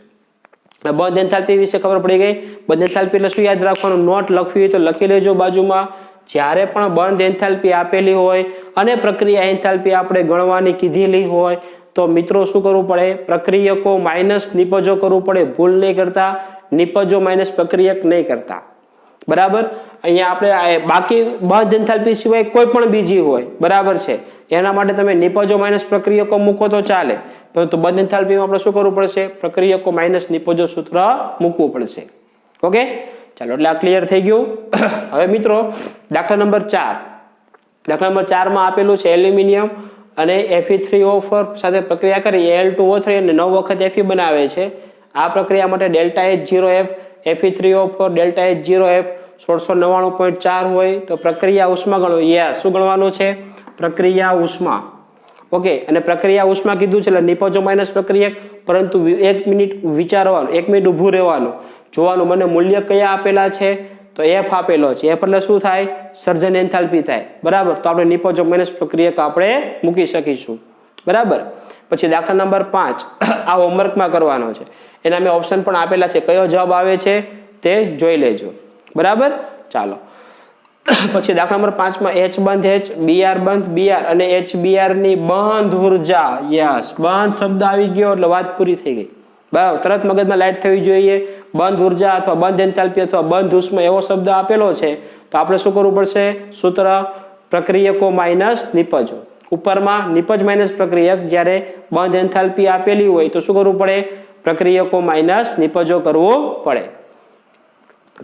બંધ એન્થાલ્પી વિશે ખબર પડી ગઈ. બંધ એન્થાલ્પી એટલે શું યાદ રાખવાનું, નોટ લખવી હોય તો લખી લેજો બાજુમાં. જ્યારે પણ બંધ એન્થાલ્પી આપેલી હોય અને પ્રક્રિયા એન્થાલ્પી આપણે ગણવાની કીધેલી હોય તો મિત્રો શું કરવું પડે, પ્રક્રિયકો માઇનસ નિપજો કરવું પડે. ભૂલ નહીં કરતા, નિપજો માઇનસ પ્રક્રિયક નહીં કરતા બરાબર. અહીંયા આપણે બાકી બંધ એન્થાલ્પી સિવાય કોઈ પણ બીજી હોય બરાબર છે એના માટે તમે નિપજો માઇનસ પ્રક્રિયકો મૂકો તો ચાલે, પરંતુ બંધ એન્થાલ્પીમાં આપણે શું કરવું પડશે, પ્રક્રિયકો માઇનસ નિપજો સૂત્ર મૂકવું પડશે. ઓકે ચાલો, એટલે આ ક્લિયર થઈ ગયું. હવે મિત્રો દાખલા નંબર 4, દાખલા નંબર 4 માં આપેલું છે એલ્યુમિનિયમ અને Fe3O4 સાથે પ્રક્રિયા કરી Al2O3 અને 9 વખત Fe બનાવે છે. આ પ્રક્રિયા માટે delta H0F Fe3O4 delta H0F 1699.4 હોય તો પ્રક્રિયા ઉષ્મા ગણો. શું ગણવાનું છે, પ્રક્રિયા ઉષ્મા. ઓકે, અને પ્રક્રિયા ઉષ્મા કીધું છે એટલે નિપજો માઇનસ પ્રક્રિયક, પરંતુ 1 મિનિટ વિચારવાનું, 1 મિનિટ ઊભું રહેવાનું, જોવાનું મને મૂલ્ય કયા આપેલા છે તો F આપેલો છે. F એટલે શું થાય, સર્જન એન્થાલ્પી થાય બરાબર. તો આપણે નિપજો માઇનસ પ્રક્રિયક આપણે મૂકી શકીશું બરાબર. પછી દાખલા નંબર 5 આ હોમવર્કમાં કરવાનો છે, એના મેં ઓપ્શન પણ આપેલા છે, કયો જવાબ આવે છે તે જોઈ લેજો બરાબર. ચાલો પછી દાખલા નંબર 5 માં H બંધ H, Br બંધ Br અને HBr ની બંધ ઉર્જા. યસ, બંધ શબ્દ આવી ગયો એટલે વાત પૂરી થઈ ગઈ બરાબર. તરત મગજમાં લાઈટ થવી જોઈએ. બંધ ઉર્જા અથવા બંધ એન્થાલ્પી અથવા બંધ ઉષ્મા એવો શબ્દ આપેલો છે તો આપણે શું કરવું પડશે, સૂત્ર પ્રક્રિયકો માઇનસ નિપજો. ઉપરમાં નિપજ માઇનસ પ્રક્રિયક, જ્યારે બંધ એન્થાલ્પી આપેલી હોય તો શું કરવું પડે, પ્રક્રિયકો માઇનસ નિપજો કરવો પડે.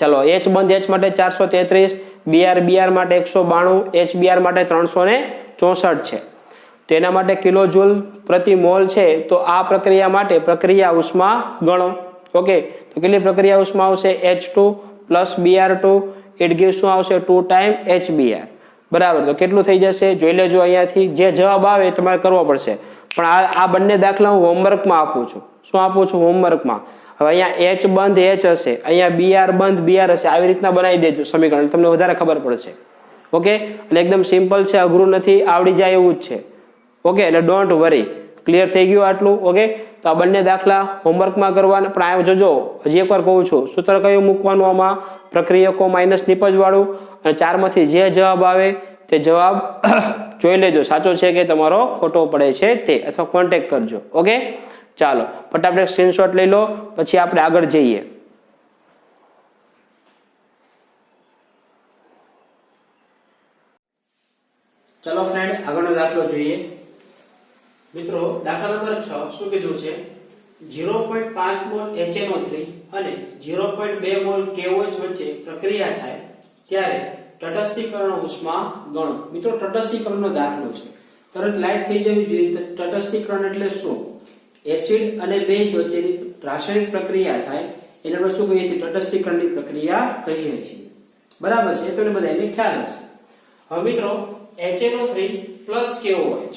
ચાલો, H બંધ H માટે 433, Br માટે 192, HBr માટે 364 છે. તો એના માટે કિલોજૂલ પ્રતિ મોલ છે. તો આ પ્રક્રિયા માટે પ્રક્રિયા ઉષ્મા ગણો. ઓકે, તો કેટલી પ્રક્રિયા ઉષ્મા આવશે, H2 plus Br2 it gives શું આવશે 2 ટાઈમ HBr બરાબર. તો કેટલું થઈ જશે જોઈ લેજો, અહીંયાથી જે જવાબ આવે એ તમારે કરવો પડશે. પણ આ બંને દાખલા હું હોમવર્કમાં આપું છું. શું આપું છું, હોમવર્કમાં. હવે અહીંયા H બંધ H હશે, અહીંયા Br બંધ Br હશે, આવી રીતના બનાવી દેજો સમીકરણ, તમને વધારે ખબર પડશે. ઓકે, અને એકદમ સિમ્પલ છે, અઘરું નથી, આવડી જાય એવું જ છે. ઓકે, એટલે ડોન્ટ વરી. ક્લિયર થઈ ગયું આટલું? ઓકે, તો આ બંને દાખલા હોમવર્કમાં કરવાના. પણ આ જોજો, હજી એકવાર કહું છું, સૂત્ર કયું મૂકવાનું આમાં, પ્રક્રિયકો માઇનસ નિપજ વાળું. અને 4 માંથી જે જવાબ આવે તે જવાબ જોઈ લેજો, સાચો છે કે તમારો ખોટો પડે છે તે, અથવા કોન્ટેક્ટ કરજો. ઓકે ચાલો, ફટાફટ સ્ક્રીનશોટ લઈ લો, પછી આપણે આગળ જઈએ. ચલો ફ્રેન્ડ, આગળનો દાખલો જોઈએ. મિત્રો, દાખલા નંબર 6 શું કીધું છે? 0.5 મોલ HNO3 અને 0.2 મોલ KOH વચ્ચે પ્રક્રિયા થાય ત્યારે તટસ્થીકરણ ઉષ્મા ગણો. મિત્રો, તટસ્થીકરણનો દાખલો છે. તરત લાઈટ થઈ જવી જોઈએ. તટસ્થીકરણ એટલે શું? એસિડ અને બેઝ વચ્ચેની રાસાયણિક પ્રક્રિયા થાય એને આપણે શું કહીએ છીએ? તટસ્થીકરણની પ્રક્રિયા કહીએ છીએ. બરાબર છે? એ તો બધાને ખ્યાલ હશે. હવે મિત્રો, HNO3 પ્લસ KOH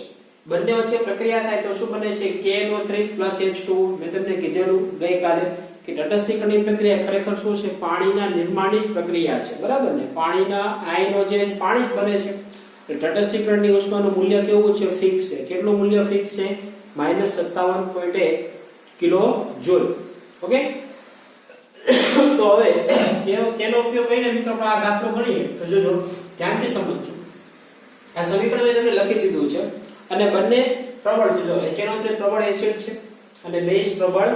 બંને વચ્ચે પ્રક્રિયા થાય તો શું બને છે? KNO3 plus H2. મેં તમને કીધેલું ગઈકાલે કે તટસ્થીકરણની પ્રક્રિયા ખરેખર શું છે? પાણીના નિર્માણની જ પ્રક્રિયા છે. બરાબર ને? પાણીના આયનો જે પાણી જ બને છે. તટસ્થીકરણની ઉષ્માનું મૂલ્ય કેવું છે? ફિક્સ છે. કેટલું મૂલ્ય ફિક્સ છે? -57.1 કિલો જૂલ. ઓકે, તો હવે તેનો ઉપયોગ કરીને મિત્રો આ દાખલો ગણીએ તો જોજો, ધ્યાનથી સમજજો. આ સમીકરણ મેં તમને લખી દીધું છે અને બંને પ્રબળ છે. જો HNO3 પ્રબળ એસિડ છે અને બેઝ પ્રબળ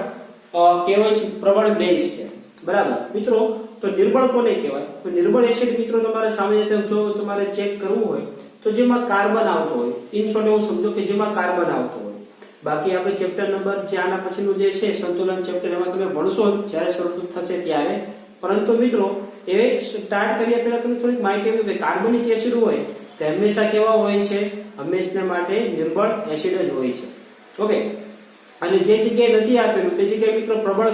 KOH પ્રબળ બેઝ છે. બરાબર મિત્રો, તો નિર્બળ કોને કહેવાય? તો નિર્બળ એસિડ મિત્રો તમારે સામાન્ય રીતે જો તમારે ચેક કરવું હોય તો જેમાં કાર્બન આવતો હોય, ઇન શોર્ટ એવું સમજો કે જેમાં કાર્બન આવતો હોય. બાકી આપણે ચેપ્ટર નંબર જે આના પછીનું જે છે સંતુલન ચેપ્ટર, એમાં તમે ભણશો જ્યારે શરૂ થશે ત્યારે. પરંતુ મિત્રો, એ સ્ટાર્ટ કર્યા પહેલા તમને થોડીક માહિતી આપી કે કાર્બનિક એસિડ હોય તો હંમેશા કેવા હોય છે? હંમેશા માટે નિર્બળ એસિડ જ હોય છે. ઓકે, અને જે જગ્યાએ નથી આપેલું તે જગ્યાએ મિત્રો પ્રબળ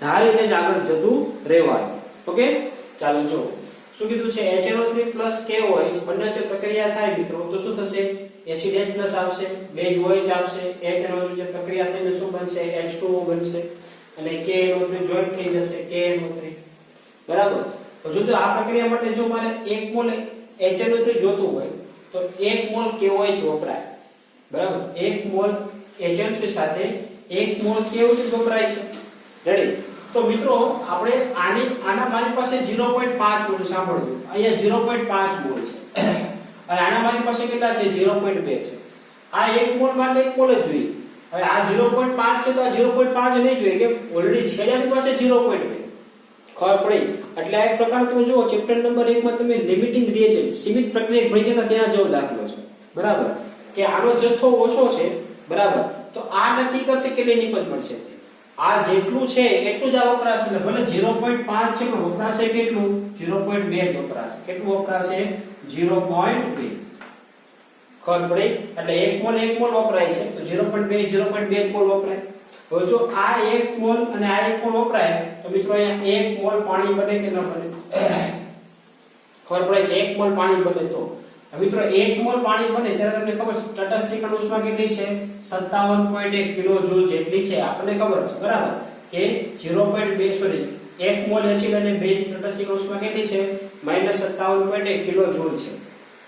ધારીને જ આગળ જતું રહેવાનું. ઓકે, ચાલો જો શું કીધું છે? HNO3 પ્લસ KOH બંને વચ્ચે પ્રક્રિયા થાય મિત્રો તો શું થશે? એસિડ H પ્લસ આવશે, બેઝ OH આવશે. HNO3 જે પ્રક્રિયા થઈને શું બનશે? H2O બનશે અને KNO3 જોઈન્ટ થઈ જશે KNO3. બરાબર. તો જો આ પ્રક્રિયા માટે જો મારે 1 મોલ HNO3 જોતું હોય તો 1 મોલ KOH વપરાય. બરાબર, 1 મોલ HNO3 સાથે 1 મોલ KOH વપરાય છે. રેડી? તો મિત્રો આપણે આના મારી પાસે 0.5 મોલ સાંભળજો. અહીંયા 0.5 મોલ છે અને આના મારી પાસે કેટલા છે? 0.2 છે. આ 1 મોલ માટે 1 મોલ જ જોઈએ. હવે આ 0.5 છે તો આ 0.5 નહીં જોઈએ કે ઓલરેડી છે આની પાસે 0.2. ખબર પડી? એટલે આ એક પ્રકાર તમે જુઓ ચેપ્ટર નંબર 1 માં તમે લિમિટિંગ રિએજન્ટ સીમિત પ્રક્રિયા ભણી ગયા ત્યાં જેવો દાખલો છે. બરાબર, કે આનો જથ્થો ઓછો છે. બરાબર, તો આ નક્કી કરશે કેટલી નિપજ મળશે. આ જેટલું છે એટલું જ આ વપરાશે. એટલે ભલે 0.5 છે પણ વપરાશે કેટલું? 0.2 વપરાશે. કેટલું વપરાશે? 0.2. ખબર પડી? એટલે 1 મોલ વપરાય છે તો 0.2 મોલ વપરાય. હવે જો આ 1 મોલ અને આ 1 મોલ વપરાય તો મિત્રો અહીંયા 1 મોલ પાણી બને કે ન બને? ખબર પડે છે? 1 મોલ પાણી બને તો મિત્રો 1 મોલ પાણી બને ત્યારે તમને ખબર છે તટસ્થીકરણ ઉષ્મા કેટલી છે? 57.1 કિલો જૂલ જેટલી છે. આપણને ખબર છે. બરાબર, કે 0.2 સોરી 1 મોલ એસિડ અને બેઝ તટસ્થીકરણ ઉષ્મા કેટલી છે? -57.1 કિલો જૂલ છે.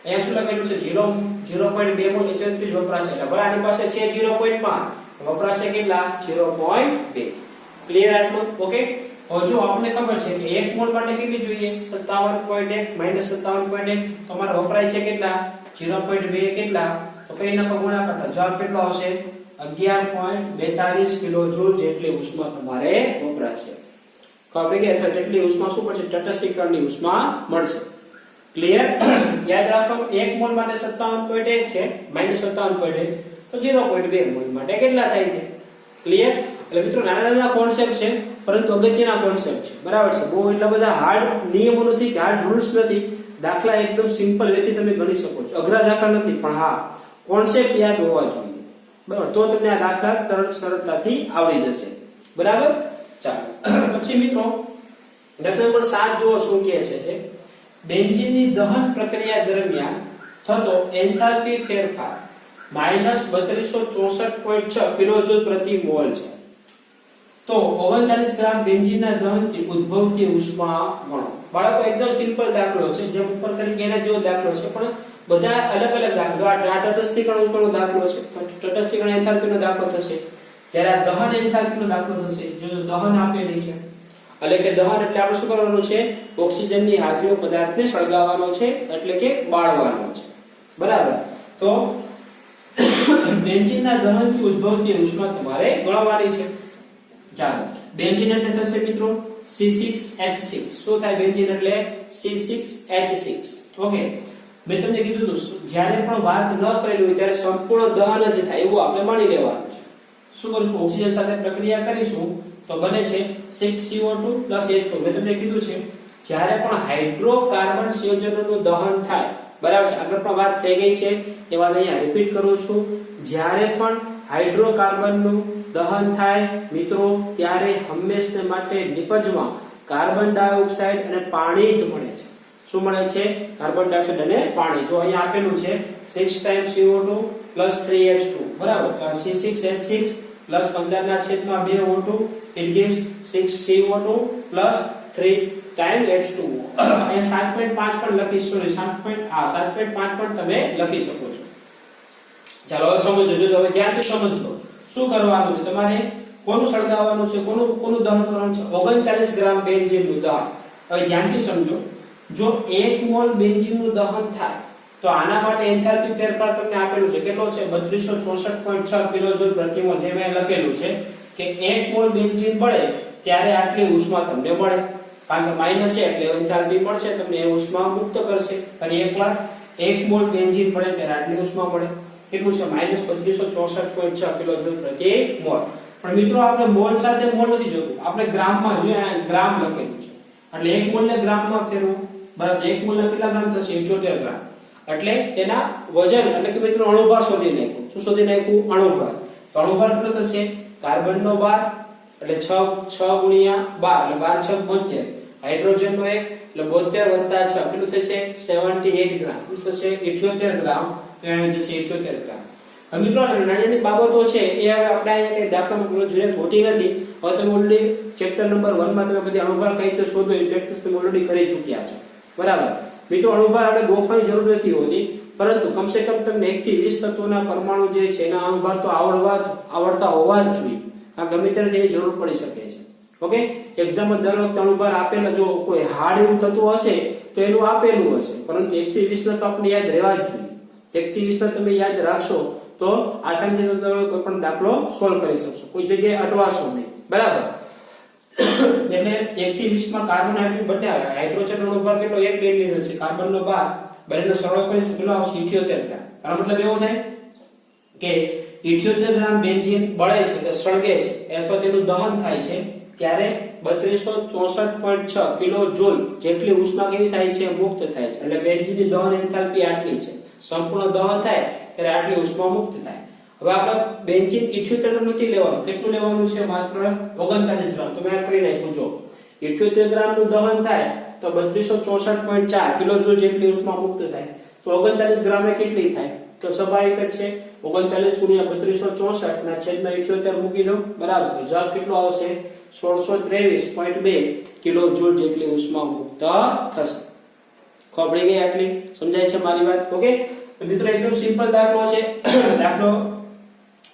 અહીંયા શું લખેલું છે? 0.2 મોલ HNO3 વપરાશે. એટલે ભલે આની પાસે છે 0.5, વપરાશે કેટલા? 0.2. ક્લિયર આટલું? ઓકે. હવે જો આપણને ખબર છે કે 1 મોલ માટે કેટલી જોઈએ? 57.1 -57.1. તમારે વપરાય છે કેટલા? 0.2. કેટલા? તો કઈ નંબર ગુણાકાર થાય જવાબ કેટલો આવશે? 11.42 કિલો જૂલ જેટલી ઉષ્મા તમારે વપરાશે. ખબર કે તેટલી ઉષ્મા શું પડશે? તટસ્થીકરણની ઉષ્મા મળશે. ક્લિયર? યાદ રાખો 1 મોલ માટે 57.1 છે -57.1 તો 0.2 મોલ માટે કેટલા થાય છે? ક્લિયર? એટલે મિત્રો નાના કોન્સેપ્ટ છે પરંતુ અગત્યના કોન્સેપ્ટ છે. બરાબર છે? બહુ એટલા બધા હાર્ડ નિયમો નથી, હાર્ડ રૂલ્સ નથી. દાખલા એકદમ સિમ્પલ વેથી તમે ગણી શકો છો. અઘરા દાખલા નથી પણ હા કોન્સેપ્ટ યાદ હોવા જોઈએ. બરાબર, તો તમને આ દાખલા સરળતાથી આવડી જશે. બરાબર, ચાલો પછી મિત્રો દાખલા નંબર 7 જુઓ શું કહે છે તે બેન્ઝીનની દહન પ્રક્રિયા દરમિયાન થતો એન્થાલ્પી ફેરફાર -3264.6 કિલોજૂલ પ્રતિ મોલ છે. તો 39 ગ્રામ બેન્ઝીનના દહનથી ઉદ્ભવતી ઉષ્મા ગણો. બાળકો એકદમ સિમ્પલ દાખલો છે, જેમ ઉપર કરી કે એના જેવો દાખલો છે પણ બધા અલગ અલગ દાખલો. આ તટસ્થીકરણ ઉષ્માનો દાખલો છે તો તટસ્થીકરણ એન્થાલ્પીનો દાખલો થશે. જ્યારે આ દહન એન્થાલ્પીનો દાખલો થશે. જો દહન આપેલી છે એટલે કે દહન એટલે આપણે શું કરવાનું છે? ઓક્સિજનની હાજરીમાં પદાર્થને સળગાવવાનો છે એટલે કે બાળવાનો છે. બરાબર, તો બેન્ઝીનના દહનથી ઉદ્ભવતી ઉષ્મા તમારે ગણવાની છે. ચાલો, બેન્ઝીન એટલે થશે મિત્રો C6H6. શું થાય બેન્ઝીન એટલે? C6H6. ઓકે, મેં તમને કીધું હતું જ્યારે પણ વાત ન કરેલી હોય ત્યારે સંપૂર્ણ દહન જ થાય એવું આપણે માની લેવાનું છે. શું કરીશું? ઓક્સિજન સાથે પ્રક્રિયા કરીશું તો બને છે 6CO2 H2. મેં તમને કીધું છે જ્યારે પણ હાઇડ્રોકાર્બન સંયોજનોનું દહન થાય, બરાબર છે, આગળ પણ વાત થઈ ગઈ છે એ વાત અહીંયા રિપીટ કરું છું. જ્યારે પણ હાઇડ્રોકાર્બનનું દહન થાય મિત્રો ત્યારે હંમેશને માટે નિપજમાં કાર્બન ડાયોક્સાઇડ અને પાણી જ મળે છે. શું મળે છે? કાર્બન ડાયોક્સાઇડ અને પાણી. જો અહીંયા આપેલું છે 6 times CO2 3H2, બરાબર? તો C6H6 15/2 O2 it gives 6CO2 3 times H2O. અહીંયા 7.5 પણ લખી, સોરી 7.5 પણ તમે લખી શકો છો. ચાલો હવે સમજો, જો હવે ધ્યાનથી સમજો શું કરવાનું છે. તમારે કોનું સળગાવવાનું છે, કોનું દહન કરવાનું છે? 39 ગ્રામ બેન્ઝીનનું દહન. હવે ધ્યાનથી સમજો, જો 1 મોલ બેન્ઝીનનું દહન થાય તો આના માટે એન્થાલ્પી ફેરફાર તમને આપેલું છે. કેટલો છે? 3264.6 કિલોજૂલ પ્રતિ મોલ. જે મેં લખેલું છે કે 1 મોલ બેન્ઝીન બળે ત્યારે આટલી ઉષ્મા તમને મળે. કારણ કે માઈનસ છે એટલે એન્થાલ્પી મળશે તમને, એ ઉષ્મા મુક્ત કરશે. ફરી એકવાર 1 મોલ બેન્ઝીન બળે ત્યારે આટલી ઉષ્મા મળે. કેટલું છે? -3264.6 કિલોજૂલ પ્રતિ મોલ. પણ મિત્રો આપણે મોલ સાથે મોલ નથી જોતું, આપણે ગ્રામમાં જોઈએ. ગ્રામ લખેલું છે એટલે 1 મોલ ને ગ્રામમાં ફેરવો, બરાબર? 1 મોલ ના કેટલા ગ્રામ થશે? 78 ગ્રામ. એટલે તેના વજન એટલે કે મિત્રો અણુભાર શોધી નાખ્યું. શું શોધી નાખ્યું? અણુભાર. તો અણુભાર કેટલો થશે? કાર્બનનો 12 એટલે 6 ગુણ્યા 12 એટલે 12 6 72. હાઇડ્રોજનનો 1 એટલે 72 + 6 કેટલું થશે? 78 ગ્રામ. કેટલું થશે? 78 ગ્રામ. તો અહીં જશે 78 ગ્રામ. હવે મિત્રો નાની બાબતો છે એ હવે આપણે અહીંયા કઈ દાખલામાં કોઈ જરૂરિયાત હોતી નથી. હવે તમે ઓલરેડી ચેપ્ટર નંબર 1 માં તમે બધી અણુભાર કઈ રીતે શોધો એ પ્રેક્ટિસ તમે ઓલરેડી કરી ચૂક્યા છો, બરાબર? મિત્રો અણુભાર આપણે ગોખવાની જરૂર નથી હોતી, પરંતુ કમસે કમ તમને 1 થી 20 તત્વોના પરમાણુ જે છે એના અણુભાર તો આવડતા હોવા જ જોઈએ. આ ગમે ત્યારે તેની જરૂર પડી શકે છે. ઓકે, એક્ઝામમાં દર વખતે અણુભાર આપેલા, જો કોઈ હાર્ડ એવું તત્વ હશે તો એનું આપેલું હશે, પરંતુ 1 થી 20 ના તો આપણે યાદ રહેવા જ જોઈએ. 1 થી 20 ના તમે યાદ રાખશો તો આસાનીથી તમે કોઈ પણ દાખલો સોલ્વ કરી શકશો, કોઈ જગ્યાએ અટવાશો નહીં, બરાબર? એટલે 1 થી 20 માં કાર્બન હાઇડ્રોજન બંને હાઇડ્રોજન અણુભાર કેટલો? 1 લઈ લીધો છે, કાર્બનનો 12, બંનેનો સરવાળો કરીશું કેટલો આવશે? 78 ગ્રામ. આનો મતલબ એવો થાય કે 78 ગ્રામ બેન્ઝીન બળે છે કે સળગે છે અથવા તેનું દહન થાય છે ત્યારે 3264.6 કિલોજૂલ જેટલી ઉષ્મા કેવી થાય છે? મુક્ત થાય છે. એટલે બેન્ઝીનની દહન એન્થાલ્પી આટલી છે. સંપૂર્ણ દહન થાય ત્યારે આટલી ઉષ્મા મુક્ત થાય. હવે આપણે બેન્ઝીન 78 ગ્રામ નથી લેવાનું. કેટલું લેવાનું છે? માત્ર 39 ગ્રામ. તો મેં આ કરી નાખ્યું. જો 78 ગ્રામનું દહન થાય તો 3264.4 કિલોજૂલ જેટલી ઉષ્મા મુક્ત થાય. તો 39 ગ્રામે કેટલી થાય? તો સ્વાભાવિક જ છે 39 ગુણ્યા 3264 ના છેદમાં 78 મૂકી દો, બરાબર? તો જવાબ કેટલો આવશે? 1623.2 કિલોજૂલ જેટલી ઉષ્મા મુક્ત થશે. ખબર પડી ગઈ આટલી? સમજાય છે મારી વાત? ઓકે, તો મિત્રો એકદમ સિમ્પલ દાખલો છે. દાખલો